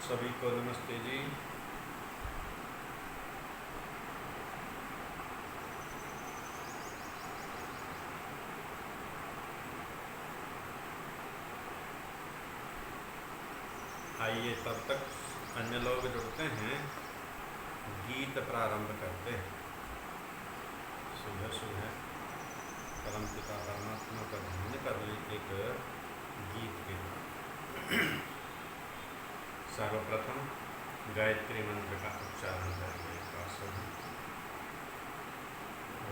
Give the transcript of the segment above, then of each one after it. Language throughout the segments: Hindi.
सभी को नमस्ते जी। आइए तब तक अन्य लोग जुड़ते हैं, गीत प्रारंभ करते हैं। सुबह सुबह परमपिता परमात्मा का ध्यान कर ले एक गीत के बाद। सर्वप्रथम गायत्री मंत्र का उच्चारण करेंगे।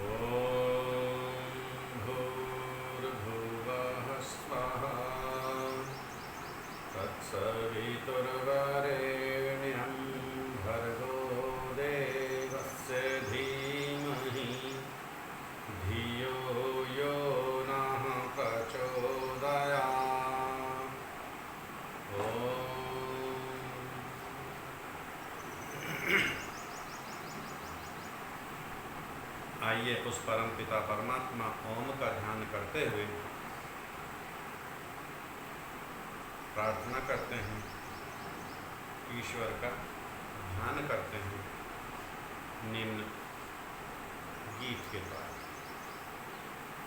ओम भूर्भुवः स्वः तत्सवितुर्वरेण्यं भर्गो देवस्य धीमहि धियो यो नः प्रचोदयात्। आइए उस परम पिता परमात्मा ओम का ध्यान करते हुए प्रार्थना करते हैं, ईश्वर का ध्यान करते हैं निम्न गीत के द्वारा।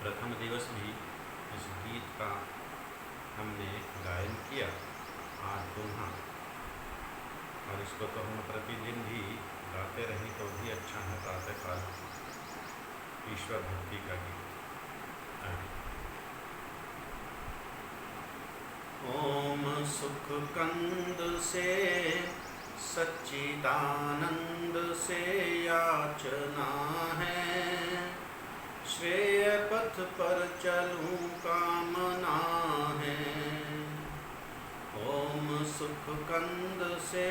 प्रथम दिवस भी इस गीत का हमने गायन किया, आज पुनः, और इसको तो हम प्रतिदिन भी गाते रहें तो भी अच्छा है। प्रातःकाल ईश्वर भक्ति का गीत। ओम सुख कंद से सच्चिदानंद से याचना है, श्रेय पथ पर चलूं कामना है। ओम सुख कंद से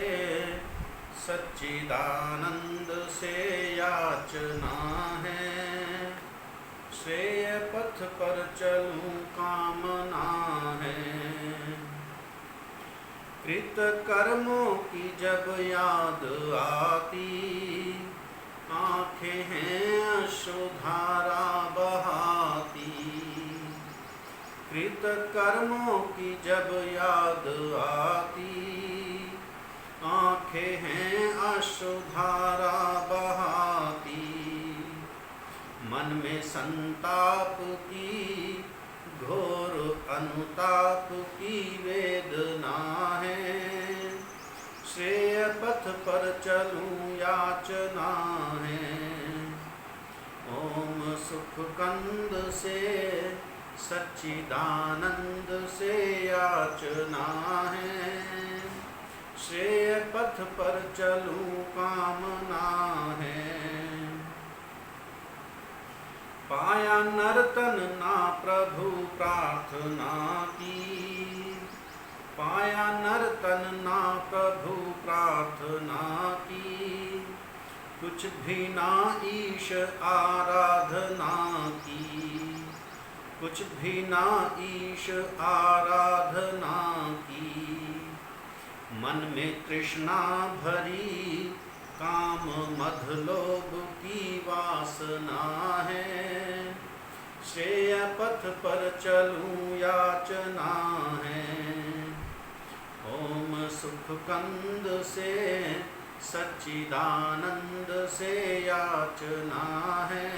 सच्चिदानंद से याचना है, श्रेय पथ पर चलूं कामना है। कृत कर्मों की जब याद आती, आँखें हैं अश्रुधारा बहाती। कृत कर्मों की जब याद आती, आँखें हैं अश्रुधारा बहाती। मन में संताप की घोर अनुताप की वेदना है, श्रेय पथ पर चलूं याचना है। ओम सुख कंद से सच्चिदानंद से याचना है, श्रेय पथ पर चलूं कामना है। पाया नर्तन ना प्रभु प्रार्थना की, पाया नर्तन ना प्रभु प्रार्थना की। कुछ भी ना ईश आराधना की, कुछ भी ना ईश आराधना की। मन में तृष्णा भरी काम मध लोभ की वासना है, श्रेय पथ पर चलूं याचना है। ओम सुख कंद से सच्चिदानंद से याचना है,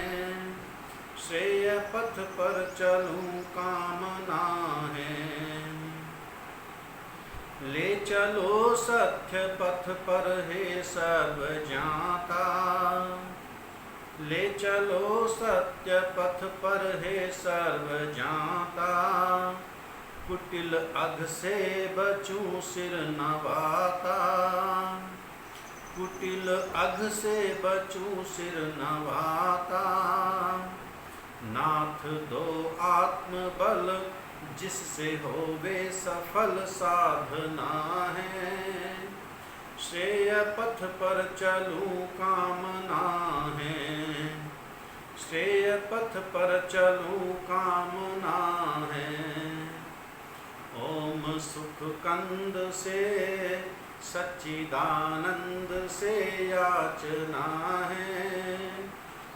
श्रेय पथ पर चलूं कामना है। ले चलो सत्य पथ पर हे सर्व ज्ञाता, ले चलो सत्य पथ पर हे सर्व ज्ञाता। कुटिल अघ से बचूं सिर नवाता, कुटिल अघ से बचूं सिर नवाता। नाथ दो आत्मबल जिससे होवे सफल साधना है, श्रेय पथ पर चलूं कामना है। श्रेय पथ पर चलूं कामना है। ओम सुख कंद से सच्चिदानंद से याचना है,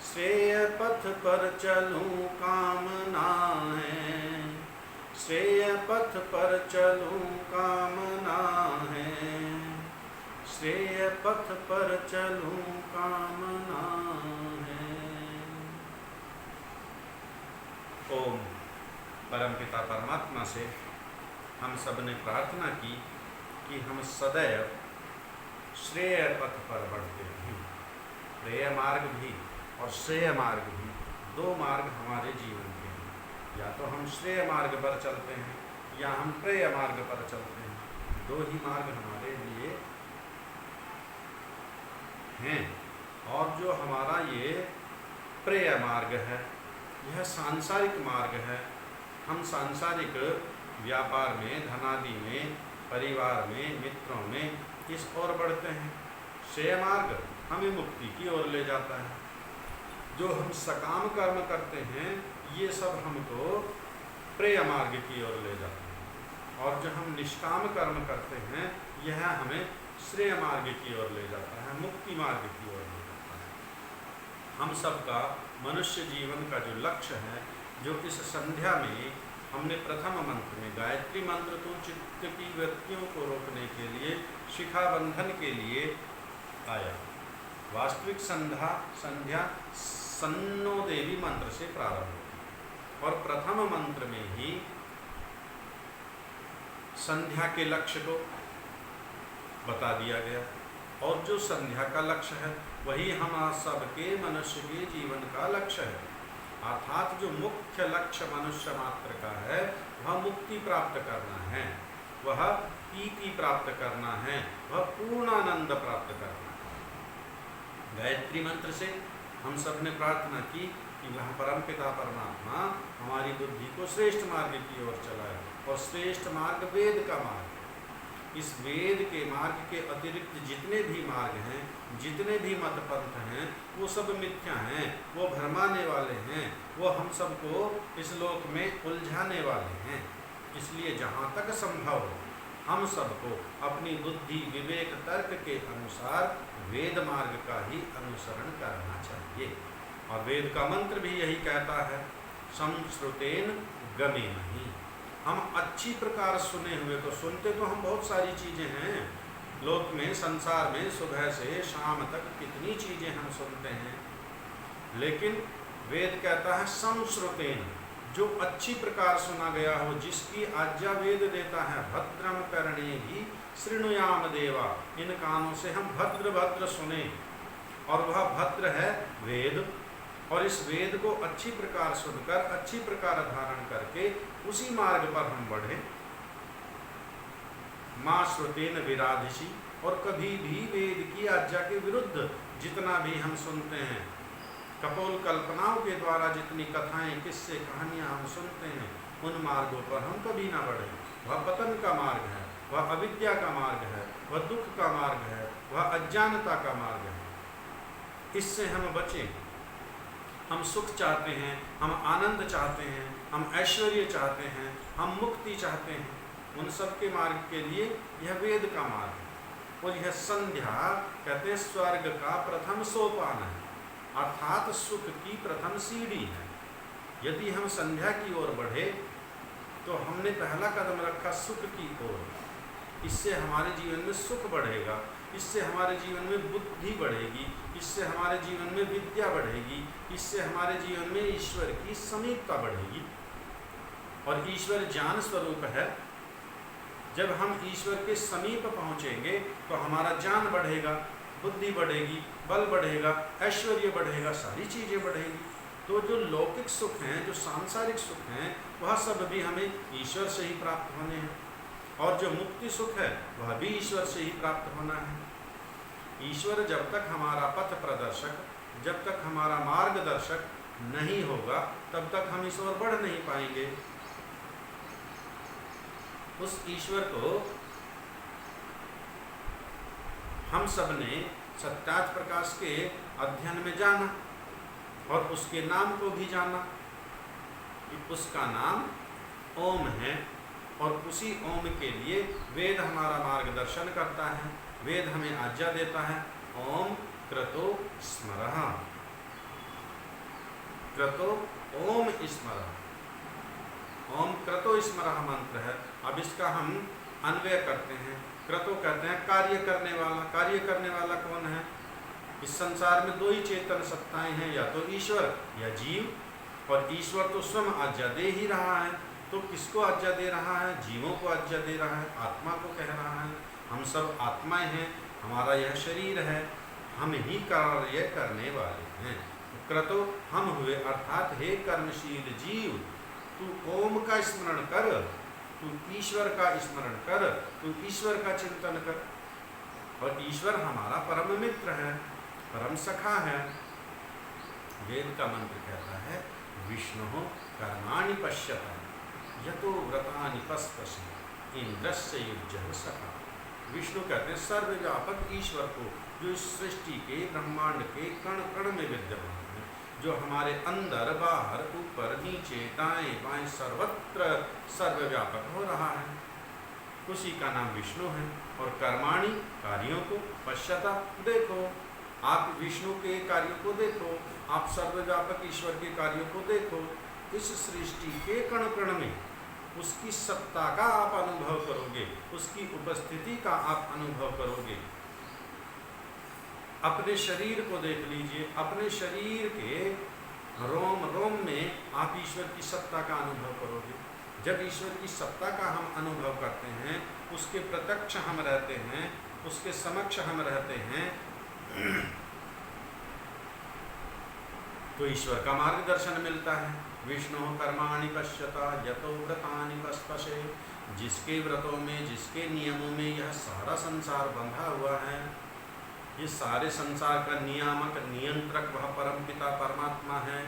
श्रेय पथ पर चलूं कामना है। श्रेय पथ पर चलूं कामना है। पथ पर चलूं कामना है। ओम। परमपिता परमात्मा से हम सब ने प्रार्थना की कि हम सदैव श्रेय पथ पर बढ़ते रहें। प्रेय मार्ग भी और श्रेय मार्ग भी, दो मार्ग हमारे जीवन के हैं। या तो हम श्रेय मार्ग पर चलते हैं या हम प्रेय मार्ग पर चलते हैं, दो ही मार्ग हमारे लिए हैं। और जो हमारा ये प्रेय मार्ग है, यह सांसारिक मार्ग है। हम सांसारिक व्यापार में, धनादि में, परिवार में, मित्रों में इस ओर बढ़ते हैं। श्रेय मार्ग हमें मुक्ति की ओर ले जाता है। जो हम सकाम कर्म करते हैं ये सब हमको प्रेय मार्ग की ओर ले जाता है, और जो हम निष्काम कर्म करते हैं यह हमें श्रेय मार्ग की ओर ले जाता है, मुक्ति मार्ग की ओर ले जाता है। हम सबका मनुष्य जीवन का जो लक्ष्य है, जो इस संध्या में हमने प्रथम मंत्र में गायत्री मंत्र तो चित्त की वृत्तियों को रोकने के लिए, शिखा बंधन के लिए आया। वास्तविक संध्या सन्नो देवी मंत्र से प्रारंभ होती, और प्रथम मंत्र में ही संध्या के लक्ष्य को बता दिया गया। और जो संध्या का लक्ष्य है वही हम सबके मनुष्य के जीवन का लक्ष्य है। अर्थात जो मुख्य लक्ष्य मनुष्य मात्र का है वह मुक्ति प्राप्त करना है, वह पीति प्राप्त करना है, वह पूर्णानंद प्राप्त करना है। गायत्री मंत्र से हम सब ने प्रार्थना की कि वह परमपिता परमात्मा हमारी बुद्धि को श्रेष्ठ मार्ग की ओर चलाए, और श्रेष्ठ मार्ग वेद का मार्ग है। इस वेद के मार्ग के अतिरिक्त जितने भी मार्ग हैं, जितने भी मत पंथ हैं, वो सब मिथ्या हैं, वो भरमाने वाले हैं, वो हम सबको इस लोक में उलझाने वाले हैं। इसलिए जहाँ तक संभव हो हम सबको अपनी बुद्धि, विवेक, तर्क के अनुसार वेद मार्ग का ही अनुसरण करना चाहिए। और वेद का मंत्र भी यही कहता है, संश्रुतेन गमे नहीं। हम अच्छी प्रकार सुने हुए, तो सुनते तो हम बहुत सारी चीज़ें हैं लोक में, संसार में, सुबह से शाम तक कितनी चीज़ें हम सुनते हैं, लेकिन वेद कहता है संश्रुतेन, जो अच्छी प्रकार सुना गया हो, जिसकी आज्ञा वेद देता है, भद्रम कर्णेभिः शृणुयाम देवा, इन कानों से हम भद्र भद्र सुने, और वह भद्र है वेद। और इस वेद को अच्छी प्रकार सुनकर, अच्छी प्रकार धारण करके उसी मार्ग पर हम बढ़े। माँ श्रुतेन विराधिषि, और कभी भी वेद की आज्ञा के विरुद्ध जितना भी हम सुनते हैं, कपोल कल्पनाओं के द्वारा जितनी कथाएं, किस्से, कहानियां हम सुनते हैं, उन मार्गों पर हम कभी ना बढ़े। वह पतन का मार्ग है, वह अविद्या का मार्ग है, वह दुख का मार्ग है, वह अज्ञानता का मार्ग है। इससे हम बचें। हम सुख चाहते हैं, हम आनंद चाहते हैं, हम ऐश्वर्य चाहते हैं, हम मुक्ति चाहते हैं, उन सब के मार्ग के लिए यह वेद का मार्ग है। और यह संध्या कहते हैं स्वर्ग का प्रथम सोपान है, अर्थात सुख की प्रथम सीढ़ी है। यदि हम संध्या की ओर बढ़े तो हमने पहला कदम रखा सुख की ओर। इससे हमारे जीवन में सुख बढ़ेगा, इससे हमारे जीवन में बुद्धि बढ़ेगी, इससे हमारे जीवन में विद्या बढ़ेगी, इससे हमारे जीवन में ईश्वर की समीपता बढ़ेगी। और ईश्वर ज्ञान स्वरूप है। जब हम ईश्वर के समीप पहुँचेंगे तो हमारा ज्ञान बढ़ेगा, बुद्धि बढ़ेगी, बल बढ़ेगा, ऐश्वर्य बढ़ेगा, सारी चीज़ें बढ़ेगी। तो जो लौकिक सुख हैं, जो सांसारिक सुख हैं, वह सब भी हमें ईश्वर से ही प्राप्त होने हैं। और जो मुक्ति सुख है वह भी ईश्वर से ही प्राप्त होना है। ईश्वर जब तक हमारा पथ प्रदर्शक, जब तक हमारा मार्गदर्शक नहीं होगा, तब तक हम इस ओर बढ़ नहीं पाएंगे। उस ईश्वर को हम सब ने सत्यार्थ प्रकाश के अध्ययन में जाना, और उसके नाम को भी जाना। उसका नाम ओम है, और उसी ओम के लिए वेद हमारा मार्गदर्शन करता है। वेद हमें आज्ञा देता है, ओम क्रतो स्मरः, क्रतो ओम स्मरः। ओम क्रतो स्मरः मंत्र है। अब इसका हम अन्वय करते हैं। क्रतो कहते हैं कार्य करने वाला। कार्य करने वाला कौन है? इस संसार में दो ही चेतन सत्ताएं हैं, या तो ईश्वर या जीव। और ईश्वर तो स्वयं आज्ञा दे ही रहा है, तो किसको आज्ञा दे रहा है? जीवों को आज्ञा दे रहा है, आत्मा को कह रहा है हम सब आत्माएं हैं, हमारा यह शरीर है, हम ही कार्य करने वाले हैं। क्रतो हम हुए, अर्थात हे कर्मशील जीव, तू ओम का स्मरण कर, तू ईश्वर का स्मरण कर, तू ईश्वर का चिंतन कर। और ईश्वर हमारा परम मित्र है, परम सखा है। वेद का मंत्र कहता है विष्णु कर्माणि पश्यता यतो व्रतानि पस्पशि इंद्रस्य युज्यः सखा। विष्णु कहते हैं सर्वव्यापक ईश्वर को, जो इस सृष्टि के ब्रह्मांड के कण कण में विद्यमान है, जो हमारे अंदर बाहर ऊपर नीचे दाएं बाएं सर्वत्र सर्वव्यापक हो रहा है, उसी का नाम विष्णु है। और कर्माणि कार्यों को, पश्यता देखो, आप विष्णु के कार्यों को देखो, आप सर्वव्यापक ईश्वर के कार्यों को देखो। इस सृष्टि के कण कण में उसकी सत्ता का आप अनुभव करोगे, उसकी उपस्थिति का आप अनुभव करोगे। अपने शरीर को देख लीजिए, अपने शरीर के रोम रोम में आप ईश्वर की सत्ता का अनुभव करोगे। जब ईश्वर की सत्ता का हम अनुभव करते हैं, उसके प्रत्यक्ष हम रहते हैं, उसके समक्ष हम रहते हैं, तो ईश्वर का मार्गदर्शन मिलता है। विष्णु कर्माणि पश्यता यतो व्रतानि पस्पशे। जिसके व्रतों में, जिसके नियमों में यह सारा संसार बंधा हुआ है, ये सारे संसार का नियामक नियंत्रक वह परमपिता परमात्मा है।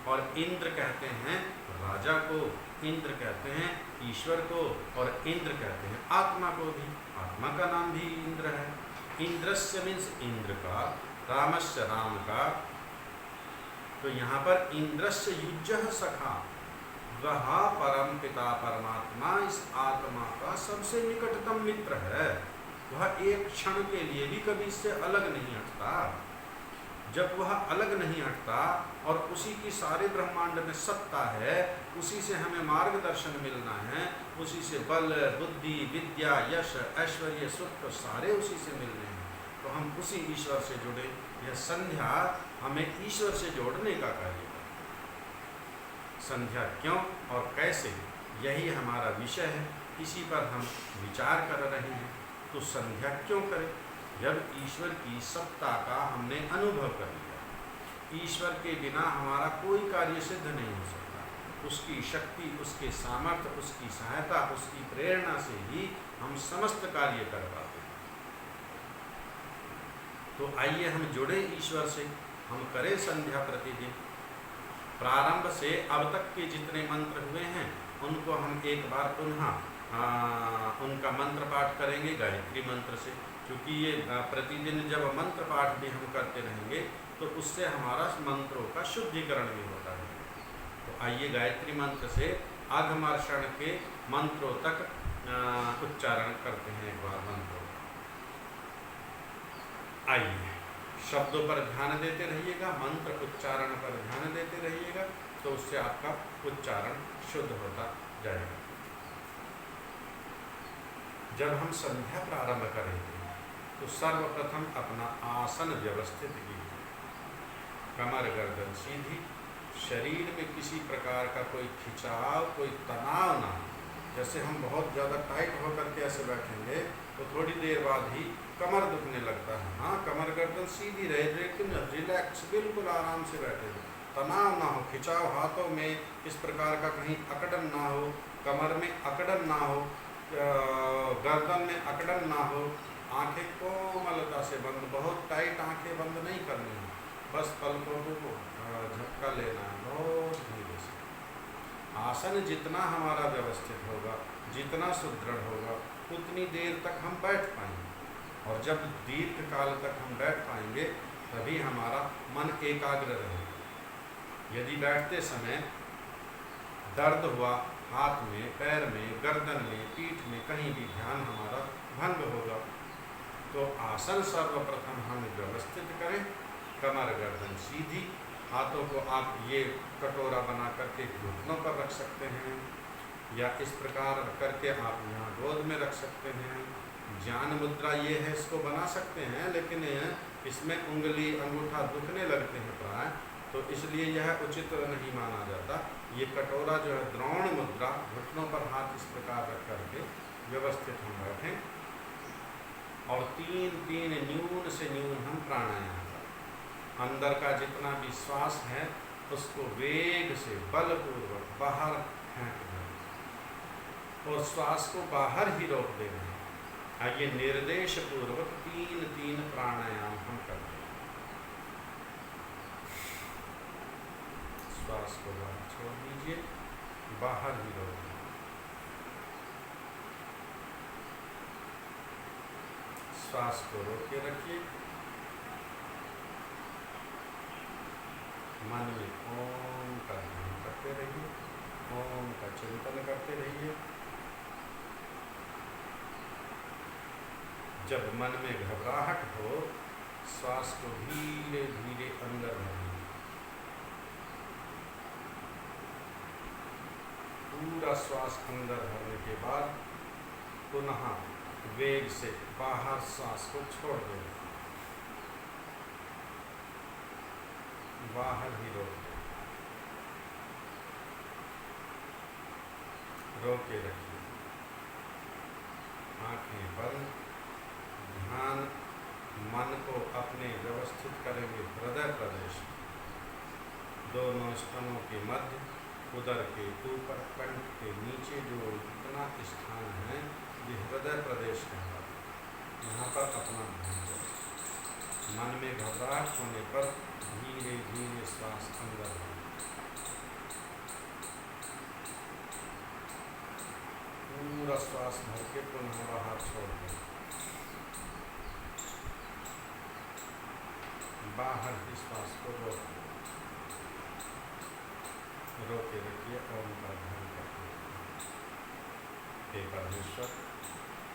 और इंद्र कहते हैं राजा को, इंद्र कहते हैं ईश्वर को, और इंद्र कहते हैं आत्मा को भी। आत्मा का नाम भी इंद्र है। इंद्रस्य मीन्स इंद्र का, रामस्य राम का। तो यहाँ पर इंद्रस्य युज्यः सखा, वह परम पिता परमात्मा इस आत्मा का सबसे निकटतम मित्र है। वह एक क्षण के लिए भी कभी इससे अलग नहीं हटता। जब वह अलग नहीं हटता और उसी की सारे ब्रह्मांड में सत्ता है, उसी से हमें मार्गदर्शन मिलना है, उसी से बल बुद्धि विद्या यश ऐश्वर्य सुख सारे उसी से मिलने हैं, तो हम उसी ईश्वर से जुड़े। यह संध्या हमें ईश्वर से जोड़ने का कार्य है। संध्या क्यों और कैसे, यही हमारा विषय है, इसी पर हम विचार कर रहे हैं। तो संध्या क्यों करें? जब ईश्वर की सत्ता का हमने अनुभव कर लिया, ईश्वर के बिना हमारा कोई कार्य सिद्ध नहीं हो सकता। उसकी शक्ति, उसके सामर्थ्य, उसकी सहायता, उसकी प्रेरणा से ही हम समस्त कार्य कर पाते हैं। तो आइए हम जुड़े ईश्वर से, हम करें संध्या प्रतिदिन। प्रारंभ से अब तक के जितने मंत्र हुए हैं उनको हम एक बार पुनः उनका मंत्र पाठ करेंगे गायत्री मंत्र से, क्योंकि ये प्रतिदिन जब मंत्र पाठ भी हम करते रहेंगे तो उससे हमारा मंत्रों का शुद्धिकरण भी होता है। तो आइए गायत्री मंत्र से आगमर्षण के मंत्रों तक उच्चारण करते हैं एक बार मंत्रों। आइए शब्दों पर ध्यान देते रहिएगा, मंत्र उच्चारण पर ध्यान देते रहिएगा, तो उससे आपका उच्चारण शुद्ध होता जाएगा। जब हम संध्या प्रारंभ करेंगे तो सर्वप्रथम अपना आसन व्यवस्थित कीजिए। कमर गर्दन सीधी, शरीर में किसी प्रकार का कोई खिंचाव, कोई तनाव ना हो। जैसे हम बहुत ज़्यादा टाइट होकर के ऐसे बैठेंगे तो थोड़ी देर बाद ही कमर दुखने लगता है। हाँ, कमर गर्दन सीधी रहे, लेकिन रिलैक्स, बिल्कुल आराम से बैठे, तनाव ना हो, खिंचाव हाथों में इस प्रकार का कहीं अकड़न ना हो, कमर में अकड़न ना हो, गर्दन में अकड़न ना हो। आंखें कोमलता से बंद, बहुत टाइट आंखें बंद नहीं करनी है, बस पलकों को झटका लेना है बहुत धीरे से। आसन जितना हमारा व्यवस्थित होगा, जितना सुदृढ़ होगा, उतनी देर तक हम बैठ पाएंगे। और जब दीर्घ काल तक हम बैठ पाएंगे तभी हमारा मन एकाग्र रहेगा। यदि बैठते समय दर्द हुआ हाथ में, पैर में, गर्दन में, पीठ में, कहीं भी ध्यान हमारा भंग होगा। तो आसन सर्वप्रथम हम व्यवस्थित करें, कमर गर्दन सीधी, हाथों को आप ये कटोरा बना करके घुटनों पर रख सकते हैं, या इस प्रकार करके आप यहाँ गोद में रख सकते हैं। ज्ञान मुद्रा ये है, इसको बना सकते हैं, लेकिन इसमें उंगली अंगूठा दुखने लगते हैं प्राय, तो इसलिए यह उचित नहीं माना जाता। ये कटोरा जो है द्रोण मुद्रा, घुटनों पर हाथ इस प्रकार रख करके व्यवस्थित हम बैठें और 3-3 न्यून से न्यून हम प्राणायाम करें। अंदर का जितना भी श्वास है उसको वेग से बलपूर्वक बाहर फेंक दें और श्वास को बाहर ही रोक देना है। आइए निर्देश पूर्वक 3-3 प्राणायाम हम करते हैं। श्वास को बाहर छोड़ दीजिए, बाहर ही रोक दें। श्वास को रोक के रखिए। मन में ओम का ध्यान करते रहिए, ओम का चिंतन करते रहिए। जब मन में घबराहट हो, श्वास को धीरे धीरे अंदर भरिए। पूरा श्वास अंदर भरने के बाद पुनः वेग से बाहर श्वास को छोड़ दें, बाहर ही रोक दें। रोक के रखिए, आंखें बंद। ध्यान मन को अपने व्यवस्थित करेंगे हृदय प्रदेश, दोनों स्तनों के मध्य, उदर के ऊपर, कंठ के नीचे जो इतना स्थान है ये हृदय प्रदेश कहलाता है। यहाँ पर अपना ध्यान दें। मन में घबराहट होने पर धीरे धीरे श्वास अंदर लें, पूरा श्वास भर के पुनः बाहर छोड़ दें, बाहर ही श्वास को रोक के रखिए। ओम का ध्यान करते हैं। हे परमेश्वर,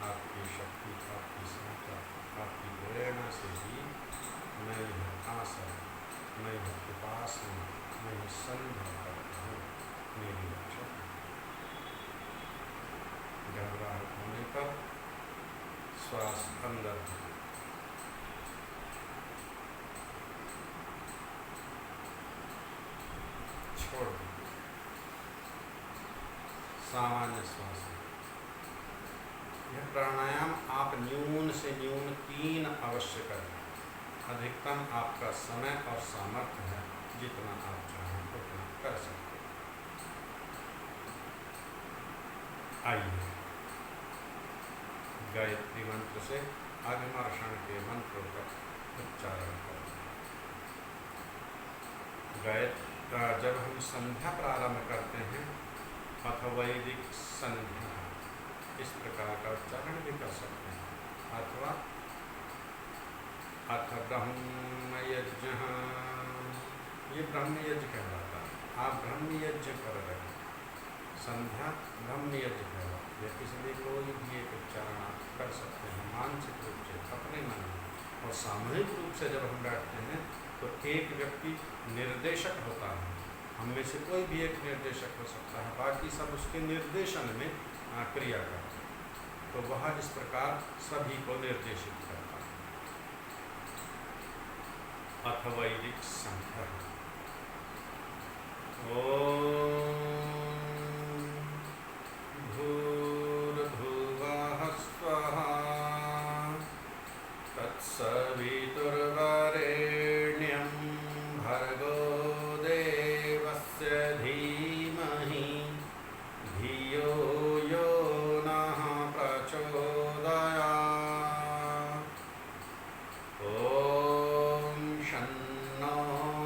आपकी शक्ति, आपकी सहायता, आपकी प्रेरणा से ही मैं यह आशा, मैं यह उपासना, मैं यह संध्या करता हूँ। मेरी रक्षा घबराहट होने पर श्वास अंदर छोड़ दें, सामान्य श्वास। यह प्राणायाम आप न्यून से न्यून 3 अवश्य करें। अधिकतम आपका समय और सामर्थ्य है, जितना आप चाहें उतना कर सकते हैं। आइए गायत्री मंत्र से अभिमर्षण के मंत्रों का उच्चारण करें। जब हम संध्या प्रारंभ करते हैं अथवा वैदिक संध्या, इस प्रकार का उच्चारण भी कर सकते हैं। अथवा अथ ब्रह्म यज्ञ, ये ब्रह्म यज्ञ कहलाता है। आप ब्रह्म यज्ञ कर रहे हैं, संध्या ब्रह्म यज्ञ कहलाता है। इसलिए कोई भी एक उच्चारण आप कर सकते हैं मानसिक रूप से अपने मन में। और सामूहिक रूप से जब हम बैठते हैं तो एक व्यक्ति निर्देशक होता है, हम में से कोई भी एक निर्देशक हो सकता है, बाकी सब उसके निर्देशन में क्रिया करते हैं। तो वह इस प्रकार सभी को निर्देशित करता है। अथ वैदिक संध्या। ओम भूर्भुवः स्वः तत्सवितुर्वरेण्यं भर्गो देवस्य धीमहि धियो यो नः प्रचोदयात्। ॐ शन्नो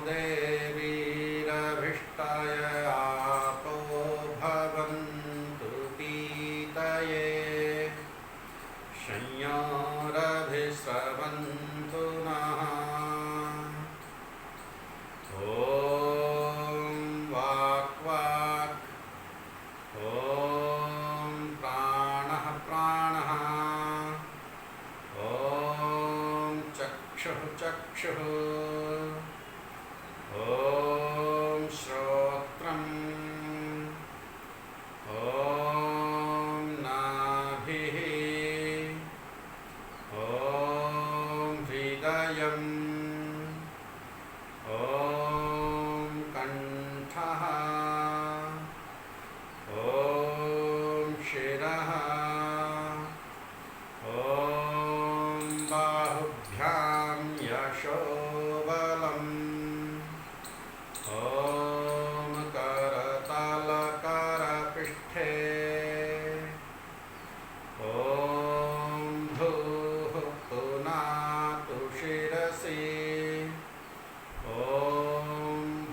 देवीरभिष्टाय आपो भवन्तु पीतये संयोरभिस्रवन्तु नः। ॐ वाक् वाक्, ॐ प्राणः प्राणः, ॐ चक्षुः चक्षुः, ॐ श्रोत्रम्, ॐ नाभिः, ॐ बाहुभ्यां यशोबलम् ॐ करतलकरपृष्ठे ॐ भूः पुनातु शिरसि ॐ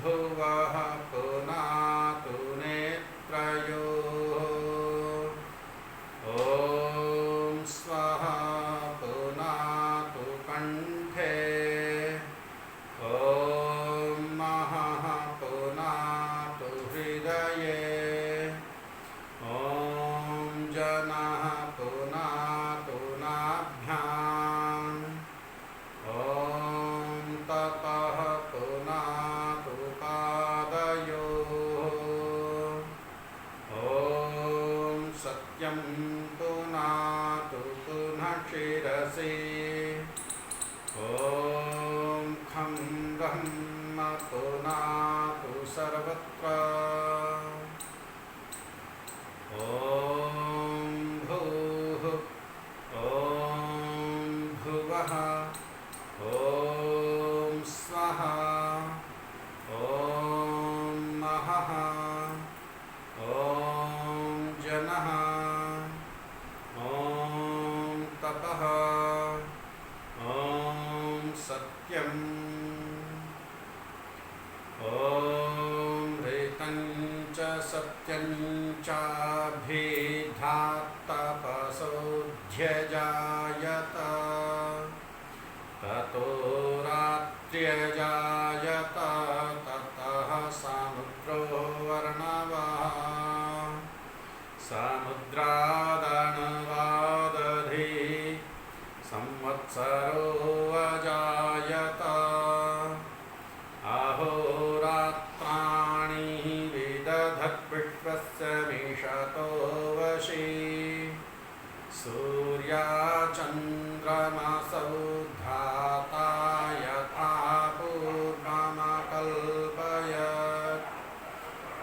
भुवः पुनातु नेत्रयोः ॐ स्वः पुनातु कण्ठे ॐ महः पुनातु हृदये ॐ जनः पुनातु नाभ्याम् ॐ ततः पुनातु पादयोः ॐ सत्यं पुनातु पुनः शिरसि ॐ खं ब्रह्म पुनातु सर्वत्र ॐ भूः ॐ भुवः ॐ स्वः ॐ महः ॐ जनः ॐ तपः ॐ सत्यम् ॐ ऋतं च सत्यं चाभिधात्तपसोऽध्यजायत ततो रात्र्यजायत ततः समुद्रो वर्णवः समुद्रादणवादधि संवत्सरो अजायत अहोरात्राणि विदधद्विश्वस्य मिषतो वशि सूर्याचन्द्रमसौ धाता यथा पूर्वमकल्पयत्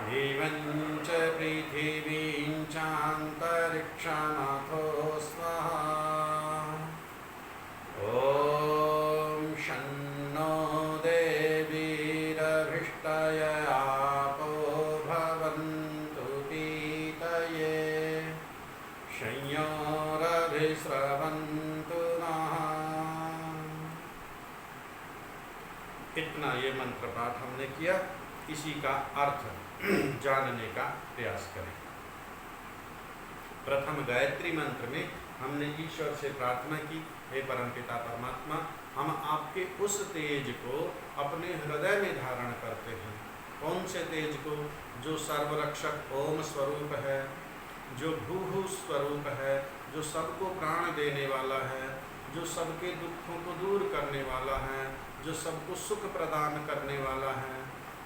दिवं च पृथिवीं चान्तरिक्षमथो स्वः ॐ शन्नो देवीरभिष्टय आपो भवन्तु पीतये संयोरभिस्रवन्तु नः। इतना ये मंत्र पाठ हमने किया। इसी का अर्थ जानने का प्रयास करें। प्रथम गायत्री मंत्र में हमने ईश्वर से प्रार्थना की, हे परमपिता परमात्मा, हम आपके उस तेज को अपने हृदय में धारण करते हैं। कौन से तेज को? जो सर्वरक्षक ओम स्वरूप है, जो भूः स्वरूप है, जो सबको प्राण देने वाला है, जो सबके दुखों को दूर करने वाला है, जो सबको सुख प्रदान करने वाला है,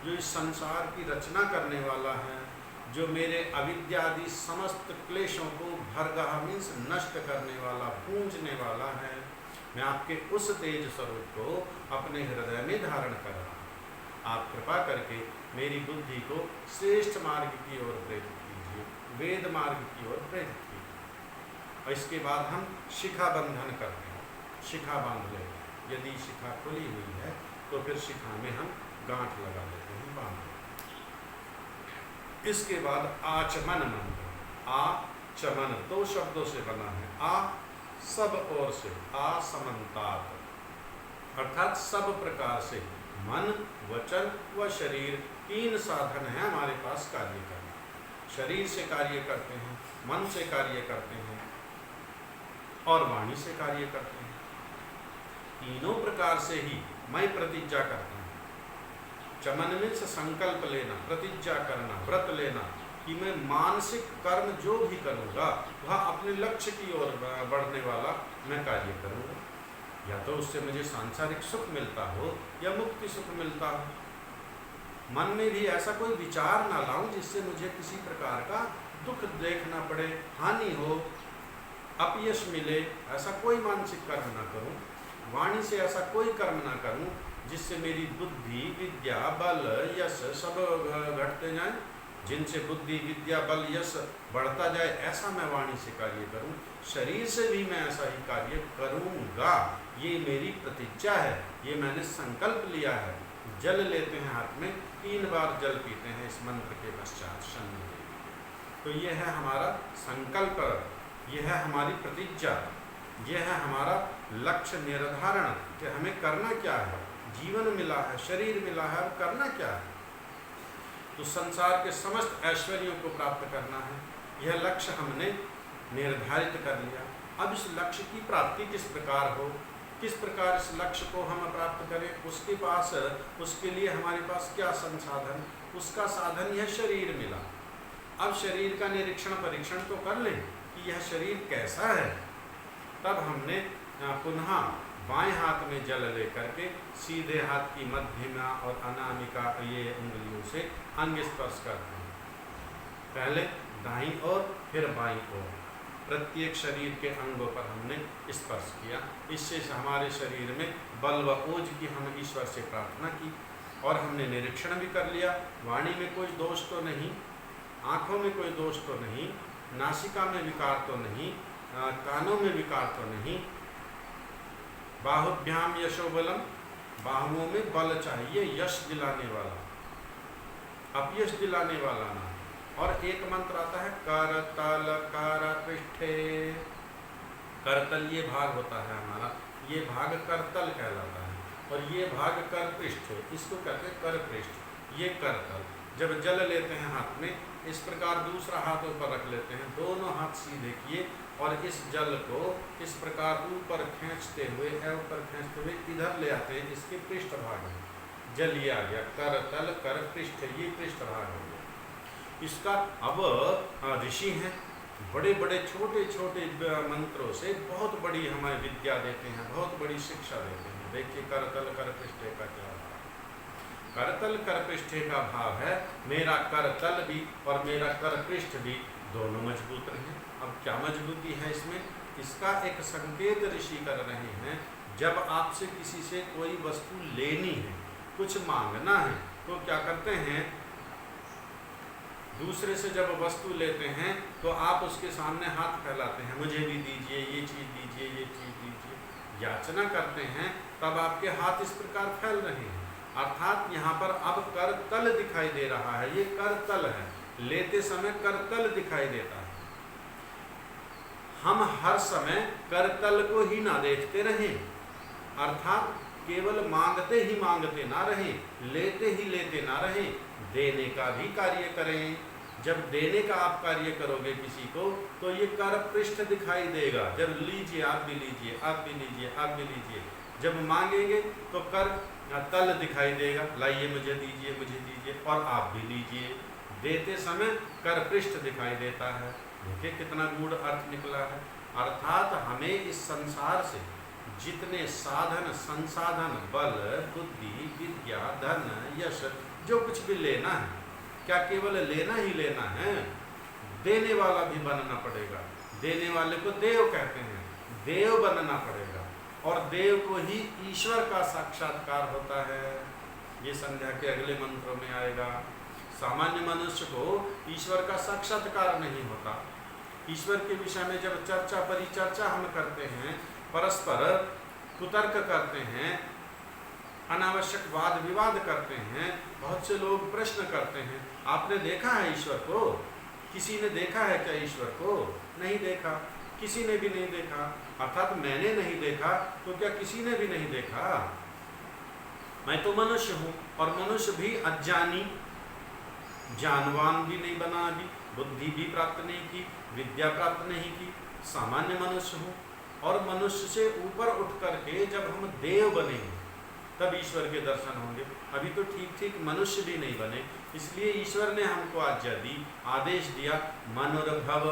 जो इस संसार की रचना करने वाला है, जो मेरे अविद्यादि समस्त क्लेशों को भरगाह मीन्स नष्ट करने वाला, पूंजने वाला है। मैं आपके उस तेज स्वरूप को अपने हृदय में धारण कर रहा हूँ। आप कृपा करके मेरी बुद्धि को श्रेष्ठ मार्ग की ओर प्रेरित कीजिए, वेद मार्ग की ओर प्रेरित कीजिए। और इसके बाद हम शिखा बंधन करते हैं, शिखा बांध लेते हैं। यदि शिखा खुली हुई है तो फिर शिखा में हम गांठ लगा लेते हैं, बांध लेते हैं। इसके बाद आचमन मंत्र। आचमन दो शब्दों से बना है। आ सब ओर से, आसमन्तात, अर्थात सब प्रकार से। मन, वचन व शरीर तीन साधन है हमारे पास कार्य करने। शरीर से कार्य करते हैं, मन से कार्य करते हैं और वाणी से कार्य करते हैं। तीनों प्रकार से ही मैं प्रतिज्ञा करता हूँ। चमन में से संकल्प लेना, प्रतिज्ञा करना, व्रत लेना कि मैं मानसिक कर्म जो भी करूँगा वह अपने लक्ष्य की ओर बढ़ने वाला मैं कार्य करूँगा। या तो उससे मुझे सांसारिक सुख मिलता हो या मुक्ति सुख मिलता हो। मन में भी ऐसा कोई विचार ना लाऊं जिससे मुझे किसी प्रकार का दुख देखना पड़े, हानि हो, अपयश मिले, ऐसा कोई मानसिक कर्म ना करूं। वाणी से ऐसा कोई कर्म ना करूं जिससे मेरी बुद्धि, विद्या, बल, यश सब घटते जाएं। जिनसे बुद्धि विद्या बल यश बढ़ता जाए, ऐसा मैं वाणी से कार्य करूं, शरीर से भी मैं ऐसा ही कार्य करूंगा। ये मेरी प्रतिज्ञा है, ये मैंने संकल्प लिया है। जल लेते हैं हाथ में, 3 बार जल पीते हैं इस मंत्र के पश्चात शनि देवी। तो ये है हमारा संकल्प, यह है हमारी प्रतिज्ञा, यह है हमारा लक्ष्य निर्धारण कि हमें करना क्या है। जीवन मिला है, शरीर मिला है, अब करना क्या है? तो संसार के समस्त ऐश्वर्यों को प्राप्त करना है, यह लक्ष्य हमने निर्धारित कर लिया। अब इस लक्ष्य की प्राप्ति किस प्रकार हो, किस प्रकार इस लक्ष्य को हम प्राप्त करें, उसके पास, उसके लिए हमारे पास क्या संसाधन, उसका साधन यह शरीर मिला। अब शरीर का निरीक्षण परीक्षण तो कर लें कि यह शरीर कैसा है। तब हमने पुनः बाएं हाथ में जल लेकर के सीधे हाथ की मध्यमा और अनामिका ये उंगलियों से अंग स्पर्श करते हैं। पहले दाईं ओर फिर बाईं ओर, प्रत्येक शरीर के अंगों पर हमने स्पर्श किया। इससे हमारे शरीर में बल व ओज की हम ईश्वर से प्रार्थना की और हमने निरीक्षण भी कर लिया। वाणी में कोई दोष तो नहीं, आँखों में कोई दोष तो नहीं, नासिका में विकार तो नहीं, कानों में विकार तो नहीं। बाहुभ्याम यशोबलम, बाहुओं में बल चाहिए, यश दिलाने वाला, अपयश दिलाने वाला ना। और एक मंत्र आता है करतल कर पृष्ठे, करतल ये भाग होता है हमारा, ये भाग करतल कहलाता है और ये भाग कर पृष्ठ, इसको कहते हैं कर पृष्ठ, ये करतल। जब जल लेते हैं हाथ में, इस प्रकार दूसरा हाथ ऊपर रख लेते हैं, दोनों हाथ सीधे किए और इस जल को इस प्रकार ऊपर खींचते हुए इधर ले आते हैं, इसके पृष्ठ भाग में जल ये आ गया, कर तल कर पृष्ठ, ये पृष्ठ भाग हो गया इसका। अब ऋषि हैं, बड़े बड़े छोटे छोटे मंत्रों से बहुत बड़ी हमें विद्या देते हैं, बहुत बड़ी शिक्षा देते हैं। देखिए करतल कर पृष्ठे का क्या भाव, करतल कर पृष्ठे का भाव है मेरा करतल भी और मेरा कर पृष्ठ भी दोनों मजबूत रहे। अब क्या मजबूती है इसमें, इसका एक संकेत ऋषि कर रहे हैं। जब आपसे किसी से कोई वस्तु लेनी है, कुछ मांगना है, तो क्या करते हैं, दूसरे से जब वस्तु लेते हैं तो आप उसके सामने हाथ फैलाते हैं, मुझे भी दीजिए, ये चीज़ दीजिए, ये चीज़ दीजिए, याचना करते हैं। तब आपके हाथ इस प्रकार फैल रहे हैं, अर्थात यहाँ पर अब करतल दिखाई दे रहा है, ये करतल है, लेते समय करतल दिखाई देता है। हम हर समय करतल को ही ना देखते रहें, अर्थात केवल मांगते ही मांगते ना रहें, लेते ही लेते ना रहें, देने का भी कार्य करें। जब देने का आप कार्य करोगे किसी को, तो ये कर पृष्ठ दिखाई देगा। जब लीजिए आप भी लीजिए, आप भी लीजिए, आप भी लीजिए, जब मांगेंगे तो कर तल दिखाई देगा, लाइए मुझे दीजिए, मुझे दीजिए, और आप भी लीजिए। देते समय कर पृष्ठ दिखाई देता है। देखिए कितना गूढ़ अर्थ निकला है। अर्थात हमें इस संसार से जितने साधन संसाधन, बल बुद्धि विद्या धन यश, जो कुछ भी लेना है, क्या केवल लेना ही लेना है, देने वाला भी बनना पड़ेगा। देने वाले को देव कहते हैं, देव बनना पड़ेगा, और देव को ही ईश्वर का साक्षात्कार होता है। ये संध्या के अगले मंत्रों में आएगा। सामान्य मनुष्य को ईश्वर का साक्षात्कार नहीं होता। ईश्वर के विषय में जब चर्चा परिचर्चा हम करते हैं, परस्पर कुतर्क करते हैं, अनावश्यक वाद विवाद करते हैं, बहुत से लोग प्रश्न करते हैं, आपने देखा है ईश्वर को? किसी ने देखा है क्या ईश्वर को? नहीं देखा, किसी ने भी नहीं देखा। अर्थात मैंने नहीं देखा तो क्या किसी ने भी नहीं देखा? मैं तो मनुष्य हूँ, और मनुष्य भी अज्ञानी, जानवान भी नहीं बना, अभी बुद्धि भी प्राप्त नहीं की, विद्या प्राप्त नहीं की, सामान्य मनुष्य हूँ। और मनुष्य से ऊपर उठ करके जब हम देव बनेंगे तब ईश्वर के दर्शन होंगे। अभी तो ठीक ठीक मनुष्य भी नहीं बने, इसलिए ईश्वर ने हमको आज्ञा दी, आदेश दिया, मनुर्भव,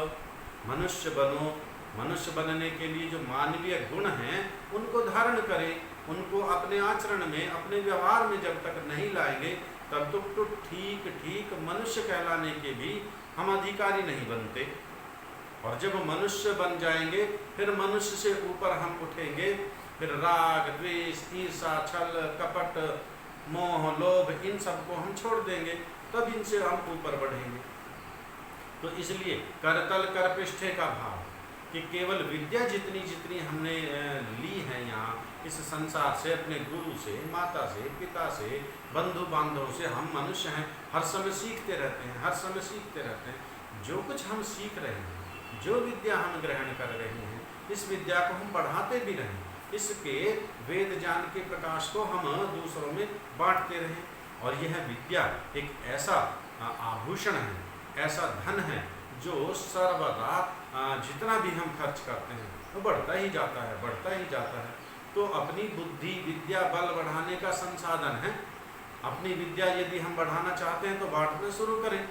मनुष्य बनो। मनुष्य बनने के लिए जो मानवीय गुण हैं उनको धारण करें, उनको अपने आचरण में, अपने व्यवहार में जब तक नहीं लाएंगे तब तक तो ठीक ठीक मनुष्य कहलाने के भी हम अधिकारी नहीं बनते। और जब मनुष्य बन जाएंगे फिर मनुष्य से ऊपर हम उठेंगे, फिर राग द्वेष ईर्षा छल कपट मोह लोभ इन सबको हम छोड़ देंगे, तब इनसे हम ऊपर बढ़ेंगे। तो इसलिए करतल कर पृष्ठे का भाव कि केवल विद्या जितनी जितनी हमने ली है यहाँ इस संसार से, अपने गुरु से, माता से, पिता से, बंधु बांधवों से, हम मनुष्य हैं, हर समय सीखते रहते हैं, हर समय सीखते रहते हैं। जो कुछ हम सीख रहे हैं, जो विद्या हम ग्रहण कर रहे हैं, इस विद्या को हम बढ़ाते भी रहें, इसके वेद ज्ञान के प्रकाश को हम दूसरों में बांटते रहें। और यह विद्या एक ऐसा आभूषण है, ऐसा धन है जो सर्वदा जितना भी हम खर्च करते हैं वो बढ़ता ही जाता है, बढ़ता ही जाता है। तो अपनी बुद्धि, विद्या, बल बढ़ाने का संसाधन है। अपनी विद्या यदि हम बढ़ाना चाहते हैं तो बांटना शुरू करें।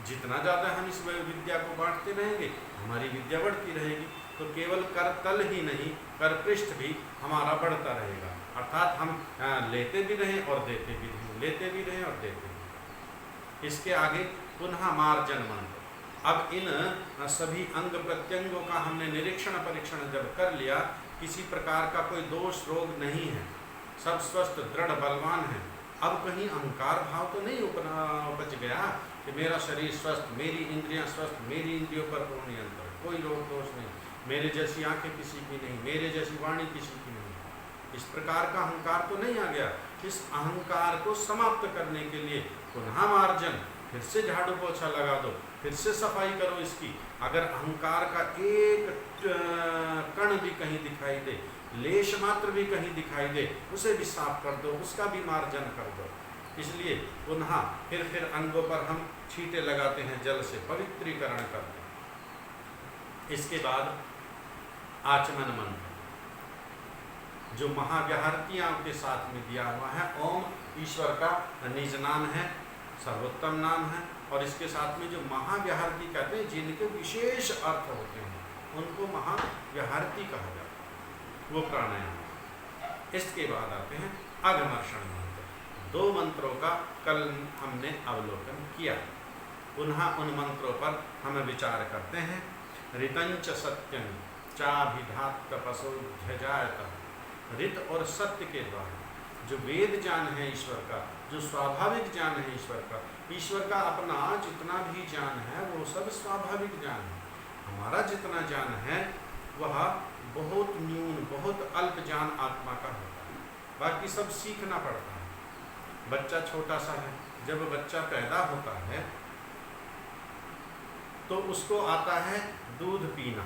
जितना ज़्यादा हम इस विद्या को बांटते रहेंगे हमारी विद्या बढ़ती रहेगी। तो केवल कर तल ही नहीं, कर पृष्ठ भी हमारा बढ़ता रहेगा। अर्थात हम लेते भी रहें और देते भी रहें, लेते भी रहें और देते भी रहें। इसके आगे पुनः मार्जन मंत्र। अब इन सभी अंग प्रत्यंगों का हमने निरीक्षण परीक्षण जब कर लिया, किसी प्रकार का कोई दोष रोग नहीं है, सब स्वस्थ दृढ़ बलवान है। अब कहीं अहंकार भाव तो नहीं उपज गया कि मेरा शरीर स्वस्थ, मेरी इंद्रियां स्वस्थ, मेरी इंद्रियों पर पूर्ण नियंत्रण, कोई रोग दोष नहीं, मेरे जैसी आंखें किसी की नहीं, मेरे जैसी वाणी किसी की नहीं। इस प्रकार का अहंकार तो नहीं आ गया। इस अहंकार को समाप्त करने के लिए पुनः मार्जन, फिर से झाड़ू पोछा लगा दो, फिर से सफाई करो इसकी। अगर अहंकार का एक कण भी कहीं दिखाई दे, लेश मात्र भी कहीं दिखाई दे, उसे भी साफ कर दो, उसका भी मार्जन कर दो। इसलिए पुनः फिर अंगों पर हम छींटे लगाते हैं, जल से पवित्रीकरण करते हैं। इसके बाद आचमन मंत्र जो महाव्याहृतियों के साथ में दिया हुआ है। ओम ईश्वर का निज नाम है, सर्वोत्तम नाम है, और इसके साथ में जो महाव्याहृति कहते हैं, जिनके विशेष अर्थ होते हैं, उनको महाव्याहृति कहा जाता है, वो प्राणायाम। इसके बाद आते हैं अघमर्षण मंत्र। 2 मंत्रों का कल हमने अवलोकन किया। पुनः उन मंत्रों पर हम विचार करते हैं। ऋतंच सत्यं चाभिधात तपसो ध्यजायत। ऋत और सत्य के द्वारा जो वेद ज्ञान है ईश्वर का, जो स्वाभाविक ज्ञान है ईश्वर का अपना जितना भी ज्ञान है वो सब स्वाभाविक ज्ञान है। हमारा जितना ज्ञान है वह बहुत न्यून, बहुत अल्प ज्ञान आत्मा का होता है, बाकी सब सीखना पड़ता है। बच्चा छोटा सा है, जब बच्चा पैदा होता है तो उसको आता है दूध पीना,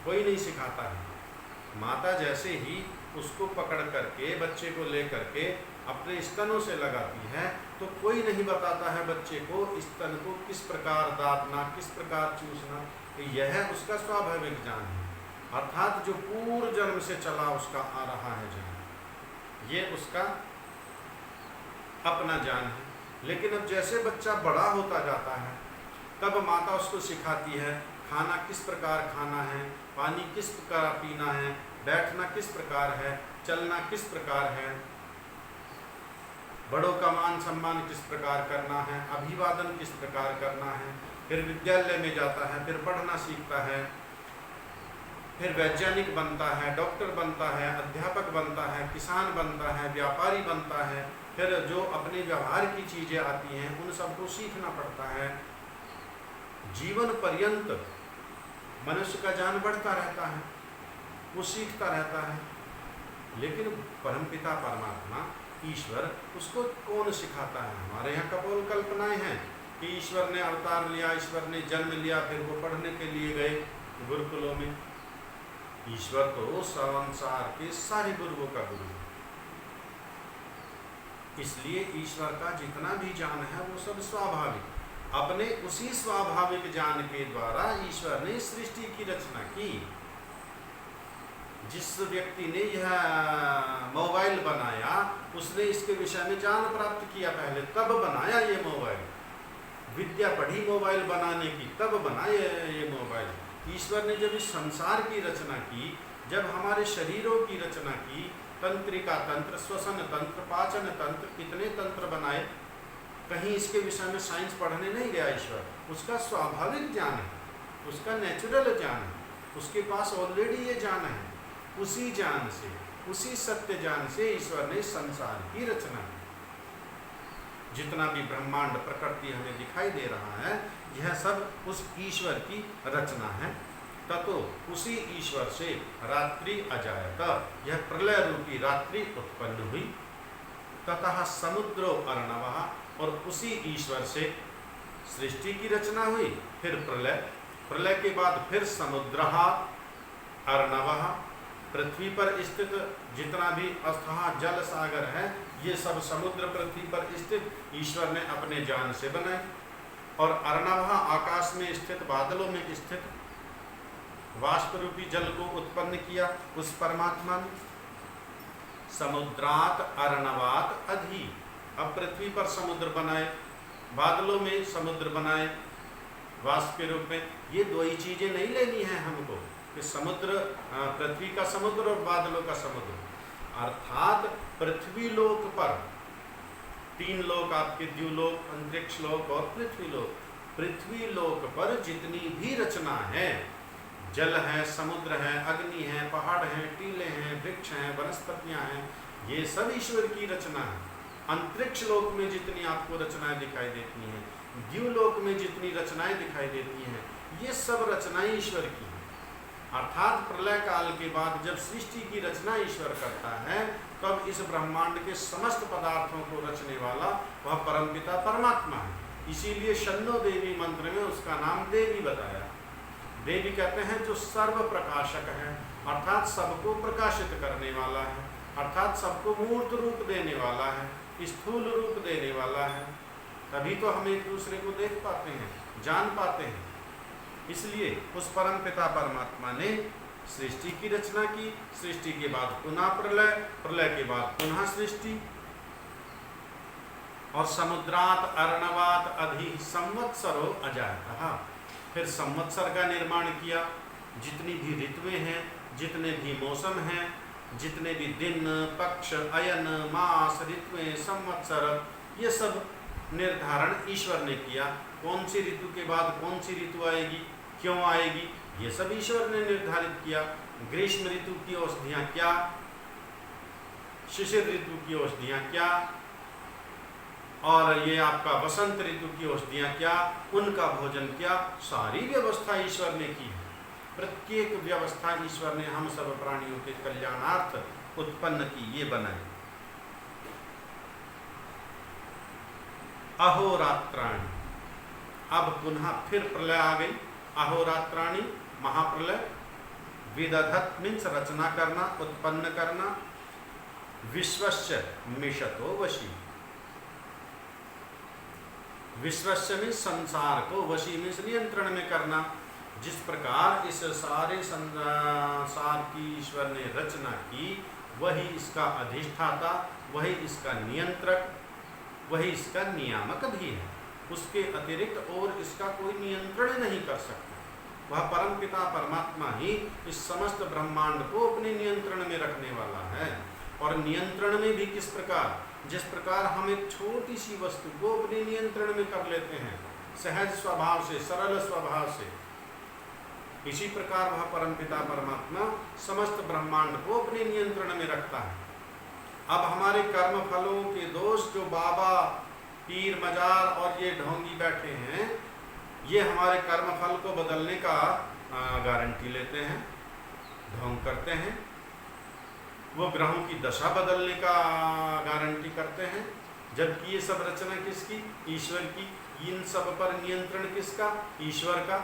कोई नहीं सिखाता है। माता जैसे ही उसको पकड़ करके, बच्चे को ले करके अपने स्तनों से लगाती है, तो कोई नहीं बताता है बच्चे को स्तन को किस प्रकार दाबना, किस प्रकार चूसना। यह उसका स्वाभाविक ज्ञान है, अर्थात जो पूर्व जन्म से चला उसका आ रहा है ज्ञान, ये उसका अपना ज्ञान है। लेकिन अब जैसे बच्चा बड़ा होता जाता है तब माता उसको सिखाती है खाना किस प्रकार खाना है, पानी किस प्रकार पीना है, बैठना किस प्रकार है, चलना किस प्रकार है, बड़ों का मान सम्मान किस प्रकार करना है, अभिवादन किस प्रकार करना है। फिर विद्यालय में जाता है, फिर पढ़ना सीखता है, फिर वैज्ञानिक बनता है, डॉक्टर बनता है, अध्यापक बनता है, किसान बनता है, व्यापारी बनता है। फिर जो अपने व्यवहार की चीज़ें आती हैं उन सबको सीखना पड़ता है। जीवन पर्यंत मनुष्य का ज्ञान बढ़ता रहता है, वो सीखता रहता है। लेकिन परमपिता परमात्मा ईश्वर उसको कौन सिखाता है? हमारे यहाँ कपोल कल्पनाएं हैं कि ईश्वर ने अवतार लिया, ईश्वर ने जन्म लिया, फिर वो पढ़ने के लिए गए गुरुकुलों में। ईश्वर तो संसार के सारे गुरुओं का गुरु है। इसलिए ईश्वर का जितना भी ज्ञान है वो सब स्वाभाविक, अपने उसी स्वाभाविक ज्ञान के द्वारा ईश्वर ने सृष्टि की रचना की। जिस व्यक्ति ने यह मोबाइल बनाया उसने इसके विषय में ज्ञान प्राप्त किया पहले, तब बनाया ये मोबाइल। विद्या पढ़ी मोबाइल बनाने की, तब बनाए ये मोबाइल। ईश्वर ने जब इस संसार की रचना की, जब हमारे शरीरों की रचना की, तंत्रिका तंत्र, श्वसन तंत्र, पाचन तंत्र, कितने तंत्र बनाए, कहीं इसके विषय में साइंस पढ़ने नहीं गया ईश्वर। उसका स्वाभाविक ज्ञान है, उसका नेचुरल ज्ञान है, उसके पास ऑलरेडी ये ज्ञान है। उसी ज्ञान से, उसी सत्य ज्ञान से ईश्वर ने संसार की रचना की। जितना भी ब्रह्मांड प्रकृति हमें दिखाई दे रहा है, यह सब उस ईश्वर की रचना है। ततो उसी ईश्वर से रात्रि अजायत, यह प्रलय रूपी रात्रि उत्पन्न हुई। ततः समुद्रो अर्णवः, और उसी ईश्वर से सृष्टि की रचना हुई, फिर प्रलय, प्रलय के बाद फिर समुद्रः अर्णवः, पृथ्वी पर स्थित जितना भी अस्थाह जल सागर है, ये सब समुद्र पृथ्वी पर स्थित ईश्वर ने अपने ज्ञान से बनाए। और अर्णवः, आकाश में स्थित बादलों में स्थित वाष्प रूपी जल को उत्पन्न किया उस परमात्मा ने। समुद्रात अर्णवात अधि, अब पृथ्वी पर समुद्र बनाए, बादलों में समुद्र बनाए वाष्प के रूप में। ये दो ही चीजें नहीं लेनी है हमको कि समुद्र, पृथ्वी का समुद्र और बादलों का समुद्र। अर्थात पृथ्वी लोक पर तीन लोक आपके, द्युलोक, अंतरिक्ष लोक और पृथ्वी लोक। पृथ्वी लोक पर जितनी भी रचना है, जल है, समुद्र है, अग्नि है, पहाड़ हैं, टीले हैं, वृक्ष हैं, वनस्पतियां हैं, ये सब ईश्वर की रचना है। अंतरिक्ष लोक में जितनी आपको रचनाएं दिखाई देती हैं, द्युलोक में जितनी रचनाएं दिखाई देती हैं, ये सब रचनाएं ईश्वर की हैं। अर्थात प्रलय काल के बाद जब सृष्टि की रचना ईश्वर करता है, तब इस ब्रह्मांड के समस्त पदार्थों को रचने वाला वह परमपिता परमात्मा है। इसीलिए शन्नो देवी मंत्र में उसका नाम देवी बताया। देवी कहते हैं जो सर्व प्रकाशक है, अर्थात सबको प्रकाशित करने वाला है, अर्थात सबको मूर्त रूप देने वाला है, स्थूल रूप देने वाला है। तभी तो हम एक दूसरे को देख पाते हैं, जान पाते हैं। इसलिए उस परम पिता परमात्मा ने सृष्टि की रचना की, सृष्टि के बाद पुनः प्रलय, प्रलय के बाद पुनः सृष्टि। और समुद्रात अर्णवात अधि संवत्सरो अजायतः, फिर संवत्सर का निर्माण किया। जितनी भी ऋतुएं हैं, जितने भी मौसम हैं, जितने भी दिन, पक्ष, अयन, मास, ऋतुएं, संवत्सर, ये सब निर्धारण ईश्वर ने किया। कौन सी ऋतु के बाद कौन सी ऋतु आएगी, क्यों आएगी, ये सब ईश्वर ने निर्धारित किया। ग्रीष्म ऋतु की औषधियाँ क्या, शिशिर ऋतु की औषधियाँ क्या, और ये आपका वसंत ऋतु की औषधियाँ क्या, उनका भोजन क्या, सारी व्यवस्था ईश्वर ने की है। प्रत्येक व्यवस्था ईश्वर ने हम सब प्राणियों के कल्याणार्थ उत्पन्न की, ये बनाए। अहोरात्राणि, अब पुनः फिर प्रलय आ गई। अहोरात्राणि, महाप्रलय। विदधत मीन्स रचना करना, उत्पन्न करना। विश्वस्य मिषतो वशी, विश्वस्य में संसार को, वशी में नियंत्रण में करना। जिस प्रकार इस सारे संसार की ईश्वर ने रचना की, वही इसका अधिष्ठाता, वही इसका नियंत्रक, वही इसका नियामक भी है। उसके अतिरिक्त और इसका कोई नियंत्रण नहीं कर सकता। वह परमपिता परमात्मा ही इस समस्त ब्रह्मांड को अपने नियंत्रण में रखने वाला है। और नियंत्रण में भी किस प्रकार, जिस प्रकार हम एक छोटी सी वस्तु को अपने नियंत्रण में कर लेते हैं, सहज स्वभाव से, सरल स्वभाव से, इसी प्रकार वह परमपिता परमात्मा समस्त ब्रह्मांड को अपने नियंत्रण में रखता है। अब हमारे कर्म फलों के दोष जो बाबा, पीर, मजार और ये ढोंगी बैठे हैं, ये हमारे कर्म फल को बदलने का गारंटी लेते हैं, ढोंग करते हैं। वो ग्रहों की दशा बदलने का गारंटी करते हैं, जबकि ये सब रचना किसकी, ईश्वर की। इन सब पर नियंत्रण किसका, ईश्वर का।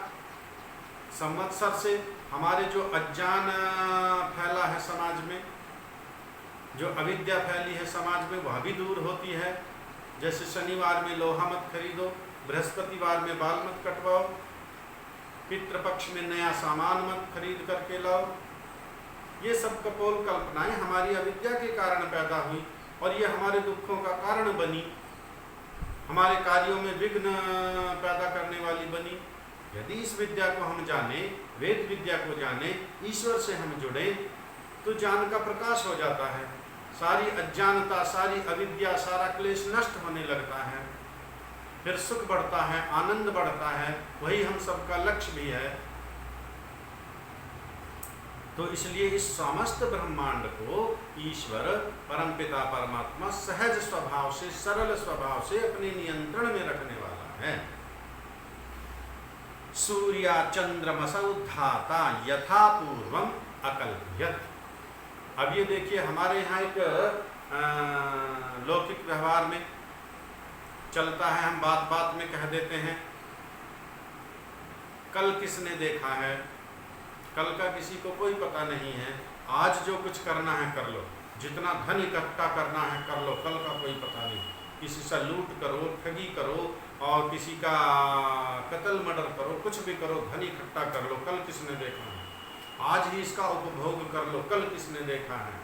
संवत्सर से हमारे जो अज्ञान फैला है समाज में, जो अविद्या फैली है समाज में, वह भी दूर होती है। जैसे शनिवार में लोहा मत खरीदो, बृहस्पतिवार में बाल मत कटवाओ, पितृपक्ष में नया सामान मत खरीद करके लाओ। ये सब कपोल कल्पनाएं हमारी अविद्या के कारण पैदा हुई और ये हमारे दुखों का कारण बनी, हमारे कार्यों में विघ्न पैदा करने वाली बनी। यदि इस विद्या को हम जाने, वेद विद्या को जाने, ईश्वर से हम जुड़े, तो ज्ञान का प्रकाश हो जाता है। सारी अज्ञानता, सारी अविद्या, सारा क्लेश नष्ट होने लगता है। फिर सुख बढ़ता है, आनंद बढ़ता है। वही हम सबका लक्ष्य भी है। तो इसलिए इस समस्त ब्रह्मांड को ईश्वर परमपिता परमात्मा सहज स्वभाव से, सरल स्वभाव से अपने नियंत्रण में रखने वाला है। सूर्या चंद्रमसौ धाता यथा पूर्वम अकल्पयत्। अब ये देखिए, हमारे यहाँ एक लौकिक व्यवहार में चलता है, हम बात बात में कह देते हैं कल किसने देखा है, कल का किसी को कोई पता नहीं है, आज जो कुछ करना है कर लो, जितना धन इकट्ठा करना है कर लो, कल का कोई पता नहीं। किसी से लूट करो, ठगी करो और किसी का कत्ल मर्डर करो, कुछ भी करो, धन इकट्ठा कर लो, कल किसने देखा है, आज ही इसका उपभोग कर लो, कल किसने देखा है।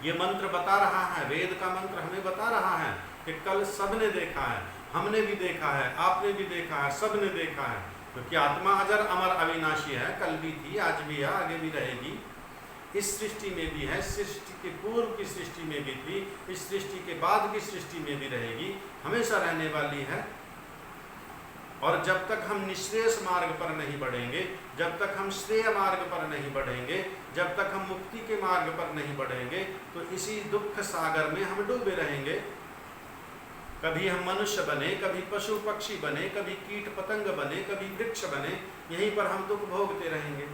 ये मंत्र बता रहा है, वेद का मंत्र हमें बता रहा है कि कल सबने देखा है, हमने भी देखा है, आपने भी देखा है, सबने देखा है, क्योंकि आत्मा अजर अमर अविनाशी है, कल भी थी, आज भी है, आगे भी रहेगी। इस सृष्टि में भी है, सृष्टि के पूर्व की सृष्टि में भी थी, इस सृष्टि के बाद की सृष्टि में भी रहेगी, हमेशा रहने वाली है। और जब तक हम निःश्रेयस मार्ग पर नहीं बढ़ेंगे, जब तक हम श्रेय मार्ग पर नहीं बढ़ेंगे, जब तक हम मुक्ति के मार्ग पर नहीं बढ़ेंगे, तो इसी दुख सागर में हम डूबे रहेंगे। कभी हम मनुष्य बने, कभी पशु पक्षी बने, कभी कीट पतंग बने, कभी वृक्ष बने, यहीं पर हम दुख भोगते रहेंगे।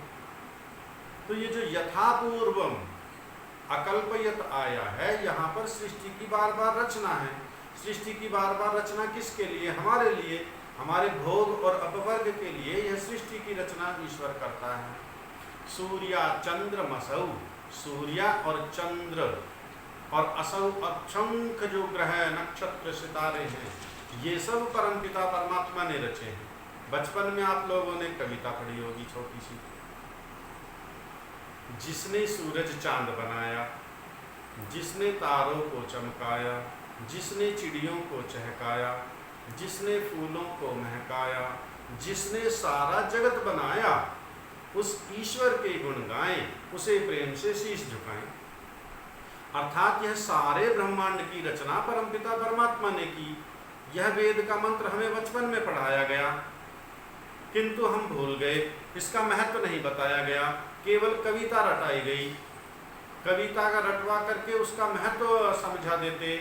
तो ये जो यथापूर्वम अकल्पयत आया है, यहाँ पर सृष्टि की बार बार रचना है। सृष्टि की बार बार रचना किसके लिए? हमारे लिए, हमारे भोग और अपवर्ग के लिए यह सृष्टि की रचना ईश्वर करता है। सूर्या चंद्रमसौ, सूर्य और चंद्र और असौ असंख्य जो ग्रह नक्षत्र सितारे हैं, ये सब परमपिता परमात्मा ने रचे हैं। बचपन में आप लोगों ने कविता पढ़ी होगी छोटी सी, जिसने सूरज चांद बनाया, जिसने तारों को चमकाया, जिसने चिड़ियों को चहकाया, जिसने फूलों को महकाया, जिसने सारा जगत बनाया, उस ईश्वर के गुण गाएं, उसे प्रेम से शीश झुकाएं। अर्थात यह सारे ब्रह्मांड की रचना परमपिता परमात्मा ने की। यह वेद का मंत्र हमें बचपन में पढ़ाया गया, किंतु हम भूल गए, इसका महत्व नहीं बताया गया, केवल कविता रटाई गई। कविता का रटवा करके उसका महत्व समझा देते,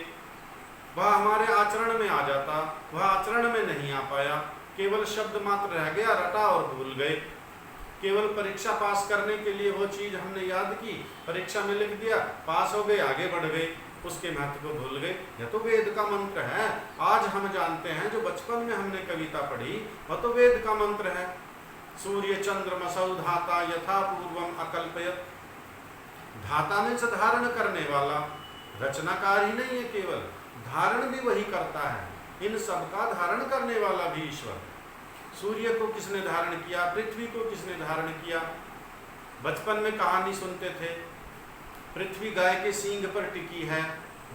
वह हमारे आचरण में आ जाता, वह आचरण में नहीं आ पाया, केवल शब्द मात्र रह गया, रटा और भूल गए। केवल परीक्षा पास करने के लिए वो चीज़ हमने याद की, परीक्षा में लिख दिया, पास हो गए, आगे बढ़ गए, उसके महत्व को भूल गए। यह तो वेद का मंत्र है। आज हम जानते हैं, जो बचपन में हमने कविता पढ़ी वह तो वेद का मंत्र है। सूर्य चंद्रमसौ धाता यथा पूर्वम अकल्पयत्। धाता में से धारण करने वाला, रचनाकार ही नहीं है, केवल धारण भी वही करता है। इन सब का धारण करने वाला भी ईश्वर। सूर्य को किसने धारण किया? पृथ्वी को किसने धारण किया? बचपन में कहानी सुनते थे, पृथ्वी गाय के सींग पर टिकी है,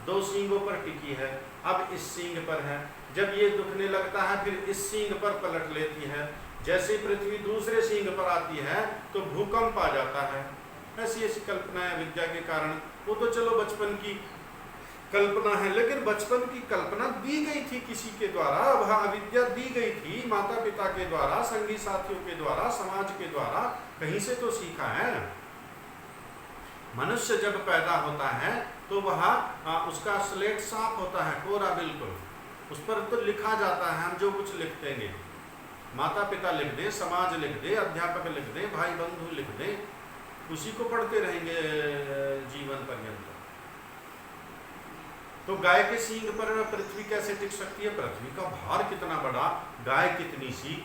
2 सींगों पर टिकी है, अब इस सींग पर है। जब ये दुखने लगता है फिर इस सींग पर पलट लेती है। जैसे पृथ्वी दूसरे सींग पर आती है तो भूकंप आ जाता है। ऐसी ऐसी कल्पनाएं विद्या के कारण, वो तो चलो बचपन की कल्पना है, लेकिन बचपन की कल्पना दी गई थी किसी के द्वारा, वह अविद्या दी गई थी माता पिता के द्वारा, संगी साथियों के द्वारा, समाज के द्वारा, कहीं से तो सीखा है। मनुष्य जब पैदा होता है तो वह उसका स्लेट साफ होता है, कोरा बिल्कुल, उस पर तो लिखा जाता है, हम जो कुछ लिख देंगे, माता पिता लिख दें, समाज लिख दे, अध्यापक लिख दें, भाई बंधु लिख दें, उसी को पढ़ते रहेंगे जीवन पर्यंत। तो गाय के सींग पर पृथ्वी कैसे टिक सकती है? पृथ्वी का भार कितना बड़ा, गाय कितनी सी,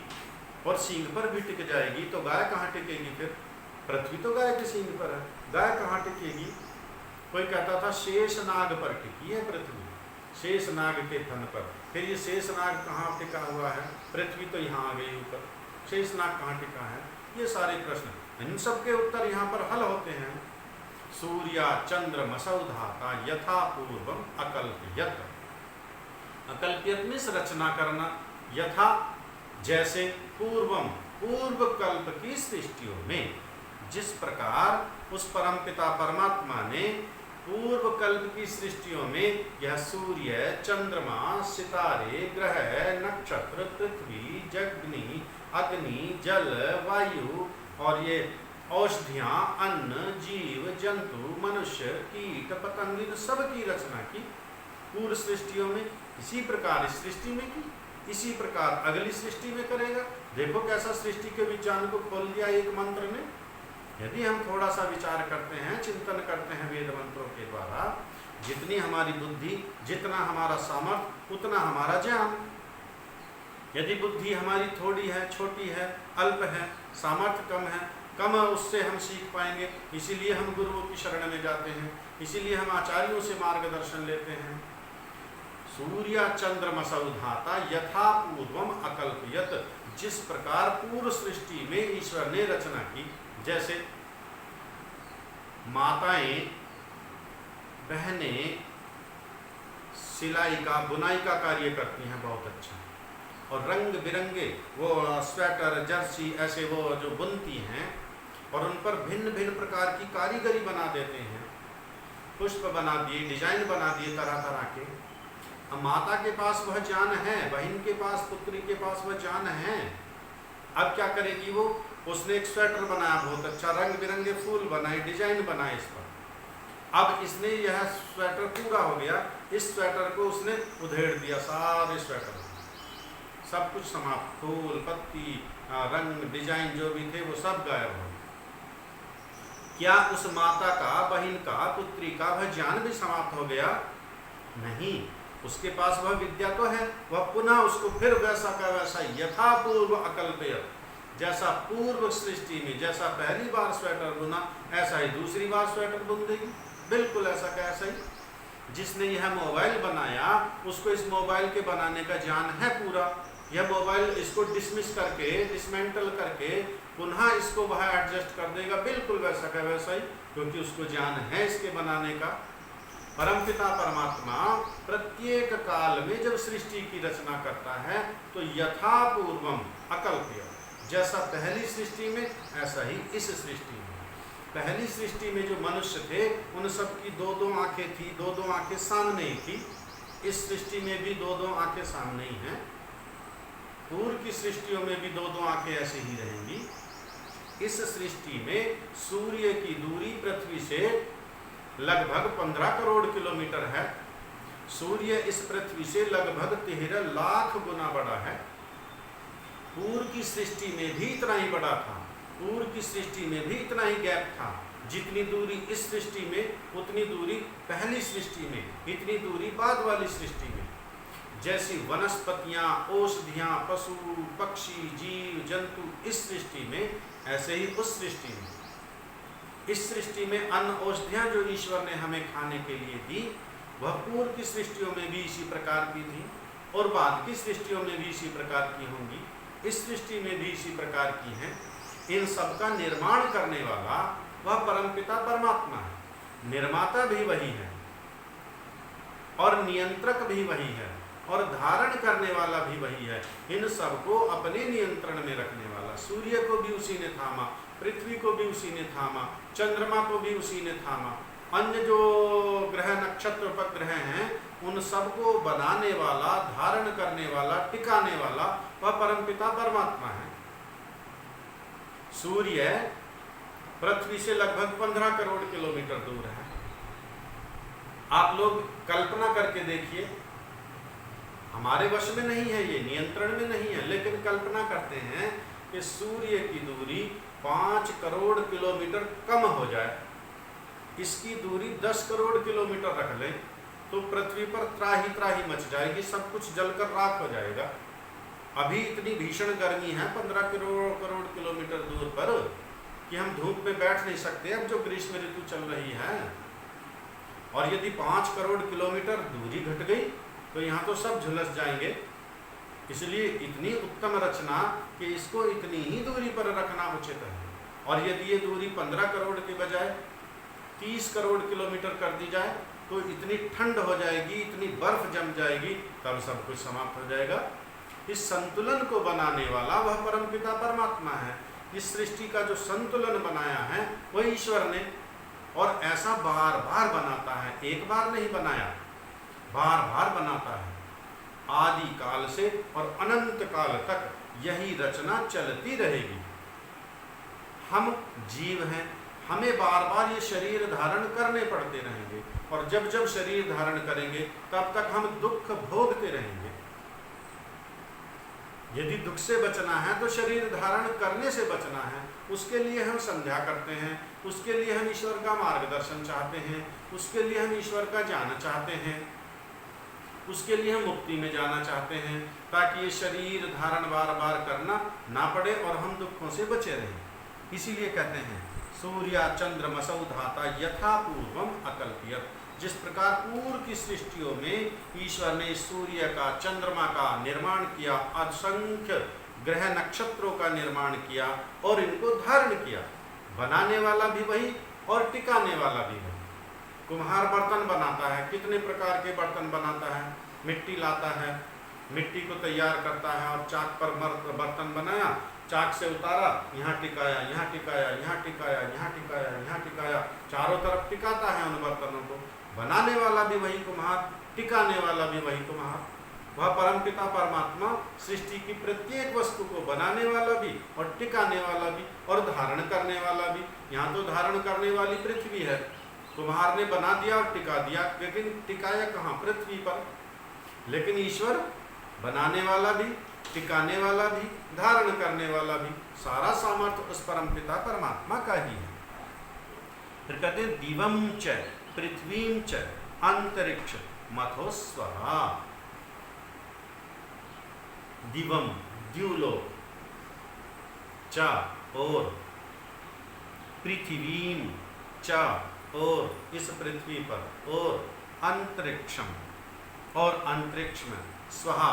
और सींग पर भी टिक जाएगी, तो गाय कहाँ टिकेगी फिर? पृथ्वी तो गाय के सींग पर है, गाय कहाँ टिकेगी? कोई कहता था शेषनाग पर टिकी है पृथ्वी, शेषनाग के थन पर। फिर ये शेषनाग कहाँ टिका हुआ है? पृथ्वी तो यहाँ आ गई ऊपर, शेषनाग कहाँ टिका है? ये सारे प्रश्न, इन सब के उत्तर यहाँ पर हल होते हैं। सूर्या चंद्रमसौ धाता यथा पूर्वम अकल्पयत्। अकल्पयत् में रचना करना, यथा जैसे, पूर्वम पूर्व कल्प की सृष्टियों में, जिस प्रकार उस परमपिता परमात्मा ने पूर्व कल्प की सृष्टियों में यह सूर्य, चंद्रमा, सितारे, ग्रह, नक्षत्र, पृथ्वी, जग्नि, अग्नि, जल, वायु और ये औषधियाँ, अन्न, जीव, जंतु, मनुष्य, कीट, पतंग, इन सब की रचना की पूर्व सृष्टियों में। इसी प्रकार इस सृष्टि में की, इसी प्रकार अगली सृष्टि में करेगा। देखो कैसा सृष्टि के विज्ञान को खोल दिया एक मंत्र ने। यदि हम थोड़ा सा विचार करते हैं, चिंतन करते हैं वेद मंत्रों के द्वारा, जितनी हमारी बुद्धि, जितना हमारा सामर्थ्य, उतना हमारा ज्ञान। यदि बुद्धि हमारी थोड़ी है, छोटी है, अल्प है, सामर्थ्य कम है, उससे हम सीख पाएंगे। इसीलिए हम गुरुओं की शरण में जाते हैं, इसीलिए हम आचार्यों से मार्गदर्शन लेते हैं। सूर्य चंद्रमसौ धाता यथा पूर्वम अकल्पयत। जिस प्रकार पूर्व सृष्टि में ईश्वर ने रचना की, जैसे माताएं, बहनें सिलाई का, बुनाई का कार्य करती हैं बहुत अच्छा, और रंग बिरंगे वो स्वेटर, जर्सी ऐसे वो जो बुनती हैं और उन पर भिन्न भिन्न प्रकार की कारीगरी बना देते हैं। पुष्प बना दिए, डिजाइन बना दिए तरह तरह के। अब माता के पास वह ज्ञान है, बहन के पास, पुत्री के पास वह ज्ञान है। अब क्या करेगी वो? उसने एक स्वेटर बनाया बहुत अच्छा, रंग बिरंगे फूल बनाए, डिजाइन बनाए इस पर। अब इसने यह स्वेटर पूरा हो गया, इस स्वेटर को उसने उधेड़ दिया, सारे स्वेटर सब कुछ समाप्त, फूल, पत्ती, रंग, डिजाइन जो भी थे वो सब गायब हो गए। क्या उस माता का, बहन का, पुत्री का वह ज्ञान भी समाप्त हो गया? नहीं, उसके पास वह विद्या तो है, वह पुनः उसको फिर वैसा का वैसा यथा पूर्व अकल्पयत। जैसा पूर्व सृष्टि में जैसा पहली बार स्वेटर बुना, ऐसा ही दूसरी बार स्वेटर बुन देगी, बिल्कुल ऐसा का ऐसा ही। जिसने यह मोबाइल बनाया, उसको इस मोबाइल के बनाने का ज्ञान है पूरा। यह मोबाइल इसको डिसमिस करके, डिसमेंटल करके पुनः इसको वह एडजस्ट कर देगा, बिल्कुल वैसा का वैसा ही, क्योंकि उसको ज्ञान है इसके बनाने का। परमपिता परमात्मा प्रत्येक काल में जब सृष्टि की रचना करता है तो यथा पूर्वम अकल्प्य, जैसा पहली सृष्टि में ऐसा ही इस सृष्टि में। पहली सृष्टि में जो मनुष्य थे उन सब की दो दो आंखें थी, दो दो आंखें सामने ही थी। इस सृष्टि में भी दो दो आंखें सामने ही हैं। पूर्व की सृष्टियों में भी दो दो आंखें ऐसे ही रहेंगी। इस सृष्टि में सूर्य की दूरी पृथ्वी से लगभग 15 करोड़ किलोमीटर है। सूर्य इस पृथ्वी से लगभग 13 लाख गुना बड़ा है। पूर्व की सृष्टि में भी इतना ही बड़ा था, पूर्व की सृष्टि में भी इतना ही गैप था। जितनी दूरी इस सृष्टि में उतनी दूरी पहली सृष्टि में, इतनी दूरी बाद वाली सृष्टि में। जैसी वनस्पतियां, औषधियां, पशु पक्षी, जीव जंतु इस सृष्टि में, ऐसे ही उस सृष्टि में। इस सृष्टि में अन्न औषधियां जो ईश्वर ने हमें खाने के लिए दी, वह पूर्व की सृष्टियों में भी इसी प्रकार की थी और बाद की सृष्टियों में भी इसी प्रकार की होंगी। इस सृष्टि में भी इसी प्रकार की हैं। इन सब का निर्माण करने वाला वह परमपिता परमात्मा है। निर्माता भी वही है और नियंत्रक भी वही है और धारण करने वाला भी वही है। इन सबको अपने नियंत्रण में रखने वाला। सूर्य को भी उसी ने थामा, पृथ्वी को भी उसी ने थामा, चंद्रमा को भी उसी ने थामा। अन्य जो ग्रह, नक्षत्र, उपग्रह हैं, उन सबको बनाने वाला, धारण करने वाला, टिकाने वाला वह परमपिता परमात्मा है। सूर्य पृथ्वी से लगभग 15 करोड़ किलोमीटर दूर है। आप लोग कल्पना करके देखिए, हमारे वश में नहीं है, ये नियंत्रण में नहीं है, लेकिन कल्पना करते हैं कि सूर्य की दूरी 5 करोड़ किलोमीटर कम हो जाए, इसकी दूरी 10 करोड़ किलोमीटर रख लें तो पृथ्वी पर त्राही त्राही मच जाएगी, सब कुछ जलकर राख हो जाएगा। अभी इतनी भीषण गर्मी है 15 करोड़ किलोमीटर दूर पर कि हम धूप में बैठ नहीं सकते। अब जो ग्रीष्म ऋतु चल रही है, और यदि 5 करोड़ किलोमीटर दूरी घट गई तो यहाँ तो सब झुलस जाएंगे। इसलिए इतनी उत्तम रचना कि इसको इतनी ही दूरी पर रखना उचित है। और यदि ये दूरी 15 करोड़ के बजाय 30 करोड़ किलोमीटर कर दी जाए तो इतनी ठंड हो जाएगी, इतनी बर्फ जम जाएगी, तब सब कुछ समाप्त हो जाएगा। इस संतुलन को बनाने वाला वह परमपिता परमात्मा है। इस सृष्टि का जो संतुलन बनाया है वह ईश्वर ने, और ऐसा बार बार बनाता है, एक बार नहीं बनाया, बार बार बनाता है। आदि काल से और अनंत काल तक यही रचना चलती रहेगी। हम जीव हैं, हमें बार बार ये शरीर धारण करने पड़ते रहेंगे, और जब जब शरीर धारण करेंगे तब तक हम दुख भोगते रहेंगे। यदि दुख से बचना है तो शरीर धारण करने से बचना है। उसके लिए हम संध्या करते हैं, उसके लिए हम ईश्वर का मार्गदर्शन चाहते हैं, उसके लिए हम ईश्वर का जाना चाहते हैं, उसके लिए हम मुक्ति में जाना चाहते हैं, ताकि ये शरीर धारण बार बार करना ना पड़े और हम दुखों से बचे रहें। इसीलिए कहते हैं सूर्या चंद्रमसौ धाता यथा पूर्वम अकल्प्यत। जिस प्रकार पूर्व की सृष्टियों में ईश्वर ने सूर्य का, चंद्रमा का निर्माण किया, असंख्य ग्रह नक्षत्रों का निर्माण किया और इनको धारण किया, बनाने वाला भी वही और टिकाने वाला भी वही। कुम्हार बर्तन बनाता है, कितने प्रकार के बर्तन बनाता है, मिट्टी लाता है, मिट्टी को तैयार करता है और चाक पर बर्तन बनाया, चाक से उतारा, यहाँ टिकाया, यहाँ टिकाया, यहाँ टिकाया, यहाँ टिकाया, यहाँ टिकाया, चारों तरफ टिकाता है उन बर्तनों को। बनाने वाला भी वही कुम्हार, टिकाने वाला भी वही कुम्हार। वह परमपिता परमात्मा सृष्टि की प्रत्येक वस्तु को बनाने वाला भी और टिकाने वाला भी और धारण करने वाला भी। यहाँ तो धारण करने वाली पृथ्वी है, कुम्हार ने बना दिया और टिका दिया, लेकिन टिकाया कहाँ? पृथ्वी पर। लेकिन ईश्वर बनाने वाला भी, टिकाने वाला भी, धारण करने वाला भी, सारा सामर्थ्य उस परमपिता परमात्मा का ही है। फिर कहते हैं दिवम च पृथ्वीं च अंतरिक्ष मथो स्वहा। दिवम द्युलोक, च और, पृथ्वीं च और इस पृथ्वी पर, और अंतरिक्षम और अंतरिक्ष में, स्वहा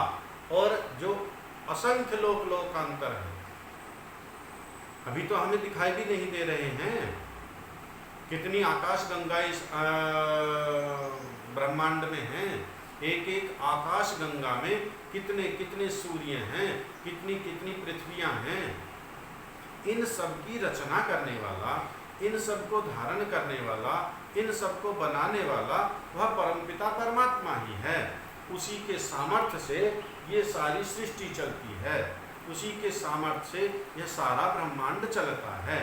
और जो असंख्य लोक लोकांतर है, अभी तो हमें दिखाई भी नहीं दे रहे हैं। कितनी आकाश गंगा इस ब्रह्मांड में हैं। एक एक आकाश गंगा में कितने कितने सूर्य हैं, कितनी कितनी पृथ्वियां हैं। इन सब की रचना करने वाला, इन सब को धारण करने वाला, इन सब को बनाने वाला वह परमपिता परमात्मा ही है। उसी के सामर्थ्य से ये सारी सृष्टि चलती है, उसी के सामर्थ्य से यह सारा ब्रह्मांड चलता है।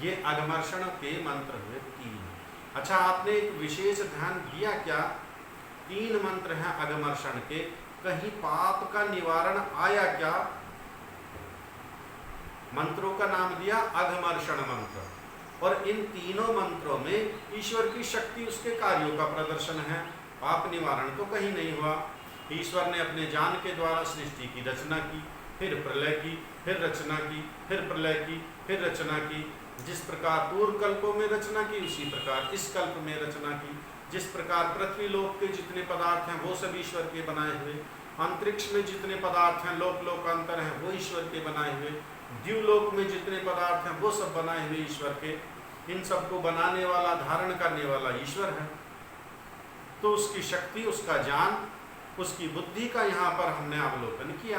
ये अगमर्षण के मंत्र हुए 3। अच्छा, आपने एक विशेष ध्यान दिया क्या? 3 मंत्र हैं अगमर्षण के, कहीं पाप का निवारण आया क्या? मंत्रों का नाम दिया अगमर्षण मंत्र, और इन तीनों मंत्रों में ईश्वर की शक्ति, उसके कार्यों का प्रदर्शन है। पाप निवारण तो कहीं नहीं हुआ। ईश्वर ने अपने ज्ञान के द्वारा सृष्टि की रचना की, फिर प्रलय की, फिर रचना की, फिर प्रलय की, फिर रचना की। जिस प्रकार पूर्व कल्पों में रचना की, उसी प्रकार इस कल्प में रचना की। जिस प्रकार पृथ्वी लोक के जितने पदार्थ हैं वो सब ईश्वर के बनाए हुए, अंतरिक्ष में जितने पदार्थ हैं, लोक लोकांतर हैं, वो ईश्वर के बनाए हुए, द्युलोक में जितने पदार्थ हैं वो सब बनाए हुए ईश्वर के। इन सबको बनाने वाला, धारण करने वाला ईश्वर है। तो उसकी शक्ति, उसका ज्ञान, उसकी बुद्धि का यहाँ पर हमने अवलोकन किया।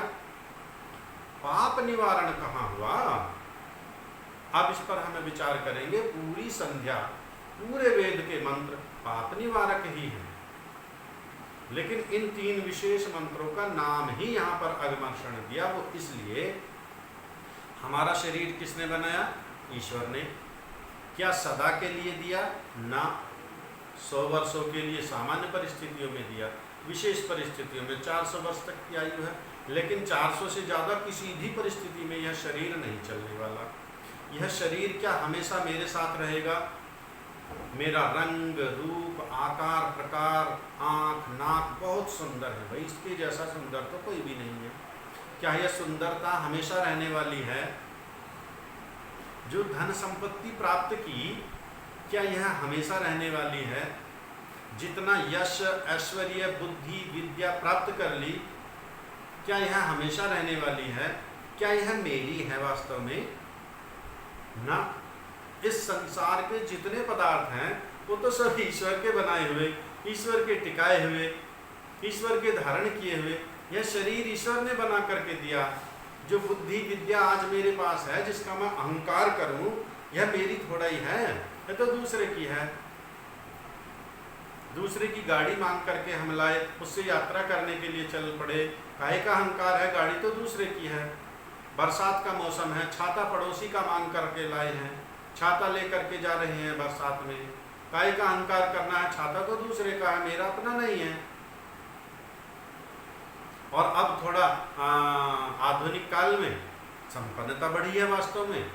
पाप निवारण कहाँ हुआ? अब इस पर हमें विचार करेंगे। पूरी संध्या, पूरे वेद के मंत्र पाप निवारक ही हैं, लेकिन इन 3 विशेष मंत्रों का नाम ही यहाँ पर अगमर्षण दिया। वो इसलिए, हमारा शरीर किसने बनाया? ईश्वर ने। क्या सदा के लिए दिया? ना, 100 वर्षों के लिए सामान्य परिस्थितियों में दिया, विशेष परिस्थितियों में 400 वर्ष तक की आयु है। लेकिन 400 से ज़्यादा किसी भी परिस्थिति में यह शरीर नहीं चलने वाला। यह शरीर क्या हमेशा मेरे साथ रहेगा? मेरा रंग, रूप, आकार, प्रकार, आँख, नाक बहुत सुंदर है भाई, इसके जैसा सुंदर तो कोई भी नहीं है। क्या यह सुंदरता हमेशा रहने वाली है? जो धन संपत्ति प्राप्त की, क्या यह हमेशा रहने वाली है? जितना यश, ऐश्वर्य, बुद्धि, विद्या प्राप्त कर ली, क्या यह हमेशा रहने वाली है? क्या यह मेरी है वास्तव में? ना। इस संसार के जितने पदार्थ हैं वो तो सब ईश्वर के बनाए हुए, ईश्वर के टिकाए हुए, ईश्वर के धारण किए हुए। यह शरीर ईश्वर ने बना करके दिया। जो बुद्धि विद्या आज मेरे पास है, जिसका मैं अहंकार करूं, यह मेरी थोड़ा ही है, यह तो दूसरे की है। दूसरे की गाड़ी मांग करके हम लाए, उससे यात्रा करने के लिए चल पड़े। काहे का अहंकार है? गाड़ी तो दूसरे की है। बरसात का मौसम है, छाता पड़ोसी का मांग करके लाए हैं, छाता लेकर के जा रहे हैं बरसात में। काय का अहंकार करना है, छाता तो दूसरे का है, मेरा अपना नहीं है। और अब थोड़ा आधुनिक काल में संपन्नता बढ़ी है वास्तव में।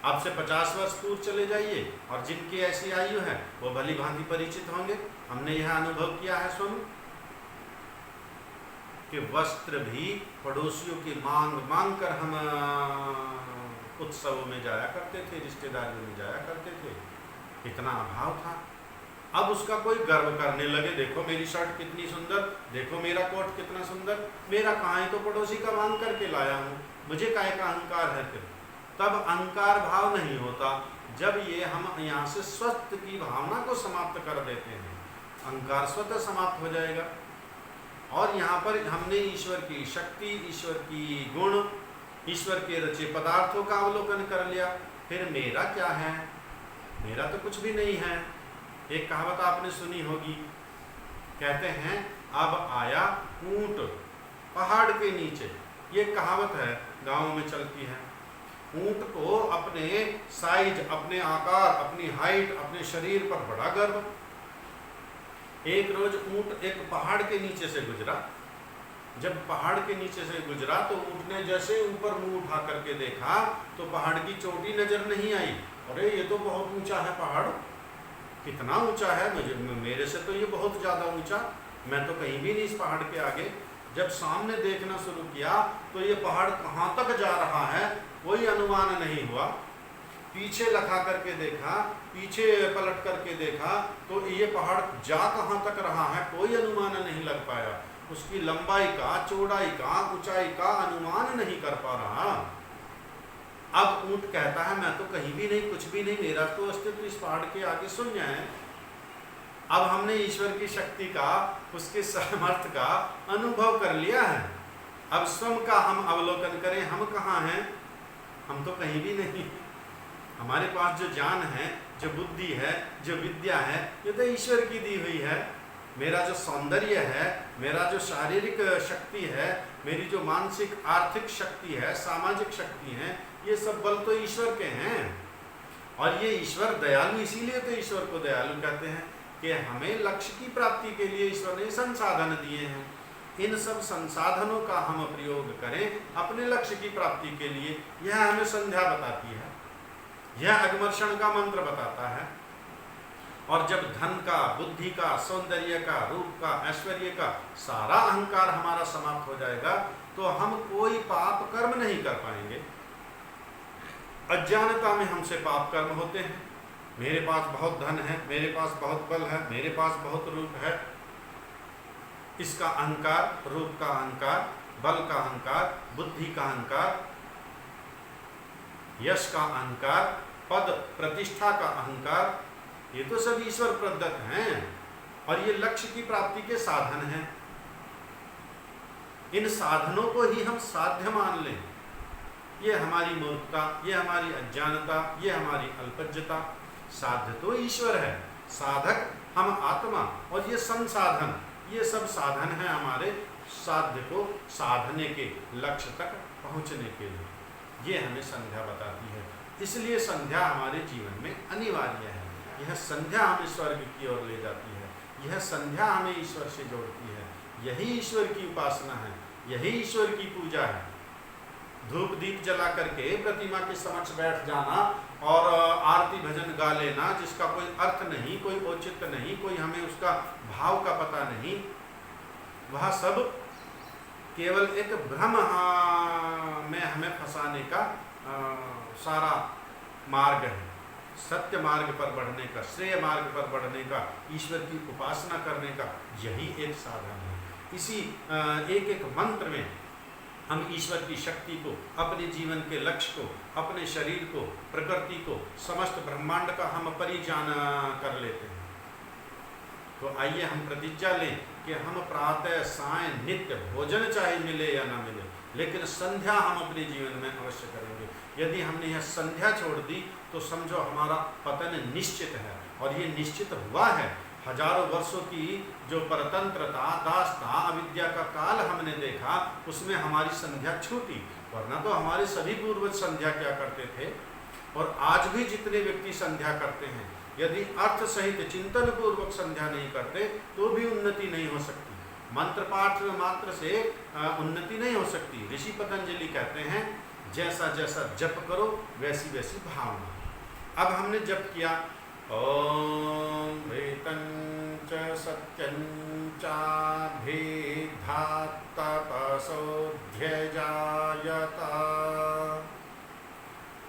अब से 50 वर्ष पूर्व चले जाइए और जिनकी ऐसी आयु है वो भली भांति परिचित होंगे। हमने यह अनुभव किया है स्वयं कि वस्त्र भी पड़ोसियों की मांग कर हम उत्सवों में जाया करते थे, रिश्तेदारियों में जाया करते थे, इतना अभाव था। अब उसका कोई गर्व करने लगे, देखो मेरी शर्ट कितनी सुंदर, देखो मेरा कोट कितना सुंदर, मेरा कहाँ है, तो पड़ोसी का मांग करके लाया हूँ, मुझे काहे का अहंकार है। फिर तब अहंकार भाव नहीं होता। जब ये हम यहाँ से स्वस्थ की भावना को समाप्त कर देते हैं, अहंकार स्वतः समाप्त हो जाएगा। और यहाँ पर हमने ईश्वर की शक्ति, ईश्वर की गुण, ईश्वर के रचे पदार्थों का अवलोकन कर लिया। फिर मेरा क्या है, मेरा तो कुछ भी नहीं है। एक कहावत आपने सुनी होगी, कहते हैं अब आया ऊंट पहाड़ के नीचे। ये कहावत है, गाँव में चलती है। ऊंट को अपने साइज, अपने आकार, अपनी हाइट, अपने शरीर पर बड़ा गर्व। एक रोज ऊंट एक पहाड़ के नीचे से गुजरा। जब पहाड़ के नीचे से गुजरा तो ऊंट ने जैसे ऊपर मुंह उठा करके देखा तो पहाड़ की चोटी नजर नहीं आई। अरे ये तो बहुत ऊंचा है पहाड़, कितना ऊंचा है, मेरे से तो ये बहुत ज़्यादा ऊंचा, मैं तो कहीं भी नहीं इस पहाड़ के आगे। जब सामने देखना शुरू किया तो ये पहाड़ कहाँ तक जा रहा है कोई अनुमान नहीं हुआ। पीछे लखा करके देखा, पीछे पलट करके देखा तो ये पहाड़ जा कहाँ तक रहा है कोई अनुमान नहीं लग पाया। उसकी लंबाई का, चौड़ाई का, ऊंचाई का अनुमान नहीं कर पा रहा। अब ऊंट कहता है मैं तो कहीं भी नहीं, कुछ भी नहीं, मेरा तो अस्तित्व इस पहाड़ के आगे शून्य है। अब हमने ईश्वर की शक्ति का, उसके सामर्थ्य का अनुभव कर लिया है। अब स्वयं का हम अवलोकन करें, हम कहाँ हैं, हम तो कहीं भी नहीं। हमारे पास जो ज्ञान है, जो बुद्धि है, जो विद्या है, ये तो ईश्वर की दी हुई है। मेरा जो सौंदर्य है, मेरा जो शारीरिक शक्ति है, मेरी जो मानसिक आर्थिक शक्ति है, सामाजिक शक्ति है, ये सब बल तो ईश्वर के हैं। और ये ईश्वर दयालु, इसीलिए तो ईश्वर को दयालु कहते हैं कि हमें लक्ष्य की प्राप्ति के लिए ईश्वर ने संसाधन दिए हैं। इन सब संसाधनों का हम प्रयोग करें अपने लक्ष्य की प्राप्ति के लिए। यह हमें संध्या बताती है, यह अगमर्षण का मंत्र बताता है। और जब धन का, बुद्धि का, सौंदर्य का, रूप का, ऐश्वर्य का सारा अहंकार हमारा समाप्त हो जाएगा तो हम कोई पाप कर्म नहीं कर पाएंगे। अज्ञानता में हमसे पाप कर्म होते हैं। मेरे पास बहुत धन है, मेरे पास बहुत बल है, मेरे पास बहुत रूप है, इसका अहंकार, रूप का अहंकार, बल का अहंकार, बुद्धि का अहंकार, यश का अहंकार, पद प्रतिष्ठा का अहंकार, ये तो सब ईश्वर प्रदत्त हैं और ये लक्ष्य की प्राप्ति के साधन हैं। इन साधनों को ही हम साध्य मान लें, ये हमारी मूर्खता, ये हमारी अज्ञानता, ये हमारी अल्पज्यता। साध्य तो ईश्वर है, साधक हम आत्मा, और ये संसाधन, ये सब साधन है हमारे साध्य को साधने के, लक्ष्य तक पहुंचने के लिए। ये हमें संध्या बताती है। इसलिए संध्या हमारे जीवन में अनिवार्य है। यह संध्या हमें स्वर्ग की ओर ले जाती है, यह संध्या हमें ईश्वर से जोड़ती है। यही ईश्वर की उपासना है, यही ईश्वर की पूजा है। धूप दीप जला करके प्रतिमा के समक्ष बैठ जाना और आरती भजन गा लेना जिसका कोई अर्थ नहीं, कोई औचित्य नहीं, कोई हमें उसका भाव का पता नहीं, वह सब केवल एक भ्रम में हमें फंसाने का सारा मार्ग है। सत्य मार्ग पर बढ़ने का, श्रेय मार्ग पर बढ़ने का, ईश्वर की उपासना करने का यही एक साधन है। इसी एक एक मंत्र में हम ईश्वर की शक्ति को, अपने जीवन के लक्ष्य को, अपने शरीर को, प्रकृति को, समस्त ब्रह्मांड का हम परिजान कर लेते हैं। तो आइए हम प्रतिज्ञा लें कि हम प्रातः साय नित्य भोजन चाहे मिले या ना मिले, लेकिन संध्या हम अपने जीवन में अवश्य करेंगे। यदि हमने यह संध्या छोड़ दी तो समझो हमारा पतन निश्चित है, और ये निश्चित हुआ है। हजारों वर्षों की जो परतंत्रता, दासता, अविद्या का काल हमने देखा, उसमें हमारी संध्या छूटी। वरना तो हमारे सभी पूर्वज संध्या क्या करते थे, और आज भी जितने व्यक्ति संध्या करते हैं, यदि अर्थ सहित चिंतन पूर्वक संध्या नहीं करते तो भी उन्नति नहीं हो सकती। मंत्र पाठ मात्र से उन्नति नहीं हो सकती। ऋषि पतंजलि कहते हैं जैसा जैसा जप करो वैसी वैसी भावना। अब हमने जप किया ओम भेतं च सत्यं च भेद्धा तपसोऽध्यजायत,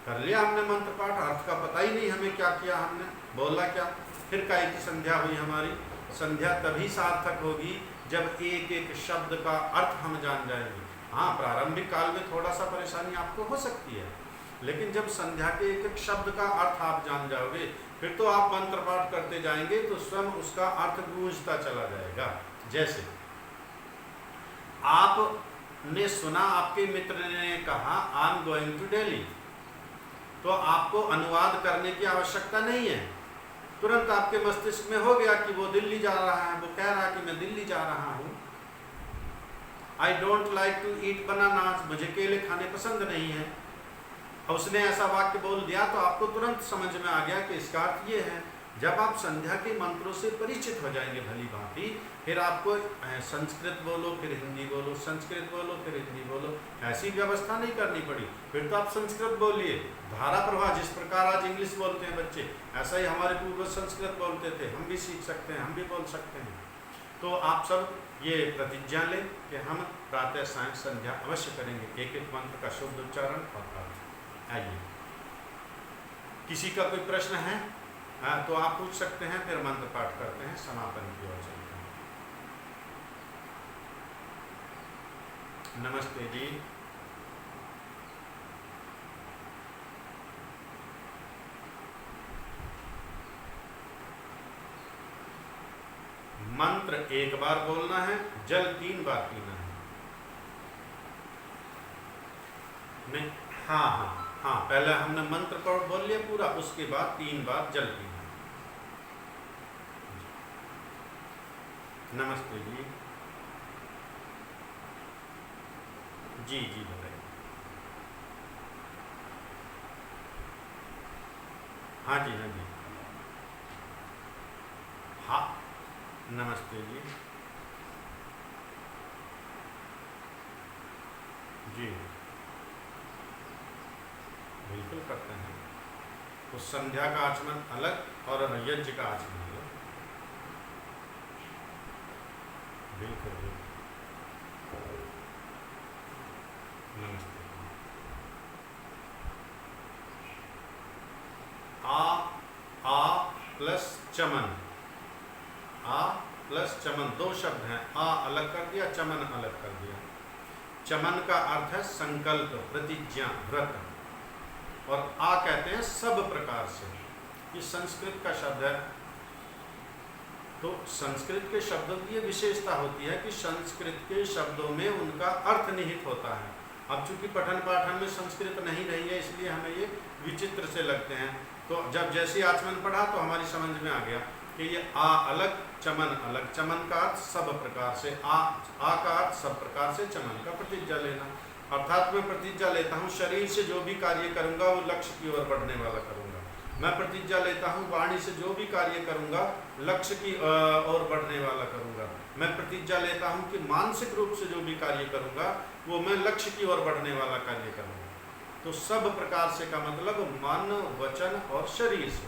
कर लिया हमने मंत्र पाठ, अर्थ का पता ही नहीं हमें क्या किया, हमने बोला क्या, फिर काय की संध्या हुई हमारी। संध्या तभी सार्थक होगी जब एक एक शब्द का अर्थ हम जान जाएंगे। हाँ, प्रारंभिक काल में थोड़ा सा परेशानी आपको हो सकती है, लेकिन जब संध्या के एक एक शब्द का अर्थ आप जान जाओगे, फिर तो आप मंत्र पाठ करते जाएंगे तो स्वयं उसका अर्थ गूंजता चला जाएगा। जैसे आपने सुना, आपके मित्र ने कहा I am going to Delhi, तो आपको अनुवाद करने की आवश्यकता नहीं है, तुरंत आपके मस्तिष्क में हो गया कि वो दिल्ली जा रहा है, वो कह रहा है कि मैं दिल्ली जा रहा हूँ। I don't like to eat bananas, मुझे केले खाने पसंद नहीं है। उसने ऐसा वाक्य बोल दिया तो आपको तुरंत समझ में आ गया कि इसका अर्थ ये है। जब आप संध्या के मंत्रों से परिचित हो जाएंगे भली भांति, फिर आपको संस्कृत बोलो फिर हिंदी बोलो, संस्कृत बोलो फिर हिंदी बोलो, ऐसी व्यवस्था नहीं करनी पड़ी। फिर तो आप संस्कृत बोलिए, धारा प्रवाह, जिस प्रकार आज इंग्लिश बोलते हैं बच्चे, ऐसा ही हमारे पूर्वज संस्कृत बोलते थे। हम भी सीख सकते हैं, हम भी बोल सकते हैं। तो आप सब ये प्रतिज्ञा लें कि हम प्रातः सायं संध्या अवश्य करेंगे, एक एक मंत्र का शुद्ध उच्चारण और अर्थ। आइए, किसी का कोई प्रश्न है तो आप पूछ सकते हैं, फिर मंत्र पाठ करते हैं, समापन की ओर चलते हैं। नमस्ते जी। मंत्र एक बार बोलना है, जल 3 बार पीना है। नहीं, हाँ हाँ हाँ, पहले हमने मंत्र पाठ बोल लिया पूरा, उसके बाद 3 बार जल पीना है। नमस्ते जी। जी जी बताइए। हाँ जी हाँ जी। हाँ, नमस्ते जी। जी बिल्कुल करते हैं। तो संध्या का आचमन अलग और यज्ञ का आचमन अलग। बिल्कुल बिल्कुल। नमस्ते। आ प्लस चमन, आ प्लस चमन 2 शब्द हैं। आ अलग कर दिया, चमन अलग कर दिया। चमन का अर्थ है संकल्प, प्रतिज्ञा, व्रत, और आ कहते हैं सब प्रकार से। ये संस्कृत का शब्द है। तो संस्कृत के शब्दों की ये विशेषता होती है कि संस्कृत के शब्दों में उनका अर्थ निहित होता है। अब चूंकि पठन पाठन में संस्कृत नहीं रही है, इसलिए हमें ये विचित्र से लगते हैं। तो जब जैसे आचमन पढ़ा तो हमारी समझ में आ गया कि ये आ अलग, चमन अलग। चमन का अर्थ सब प्रकार से, आ का अर्थ सब प्रकार से, चमन का प्रतिज्ञा लेना। अर्थात मैं प्रतिज्ञा लेता हूँ शरीर से जो भी कार्य करूँगा वो लक्ष्य की ओर बढ़ने वाला करूँगा। मैं प्रतिज्ञा लेता हूँ वाणी से जो भी कार्य करूँगा लक्ष्य की ओर बढ़ने वाला करूँगा। मैं प्रतिज्ञा लेता हूँ कि मानसिक रूप से जो भी कार्य करूँगा वो मैं लक्ष्य की ओर बढ़ने वाला कार्य करूँगा। तो सब प्रकार से का मतलब मन, वचन और शरीर से।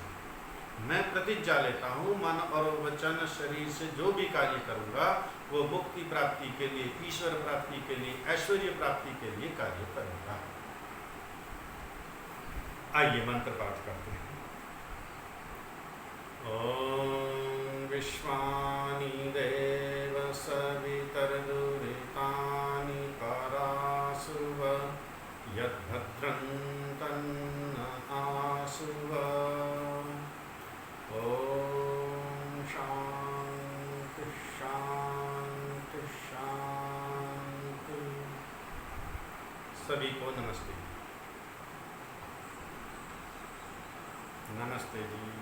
मैं प्रतिज्ञा लेता हूँ मन और वचन शरीर से जो भी कार्य करूँगा वो मुक्ति प्राप्ति के लिए, ईश्वर प्राप्ति के लिए, ऐश्वर्य प्राप्ति के लिए कार्य करूँगा। आइए मंत्र पाठ करते हैं। ओम विश्वानि देव सवितर्दुरितानि परासुव यद्भद्रं तन्न आसुव। ओम शांति शांति शांति। सभी को नमस्ते। नमस्ते जी।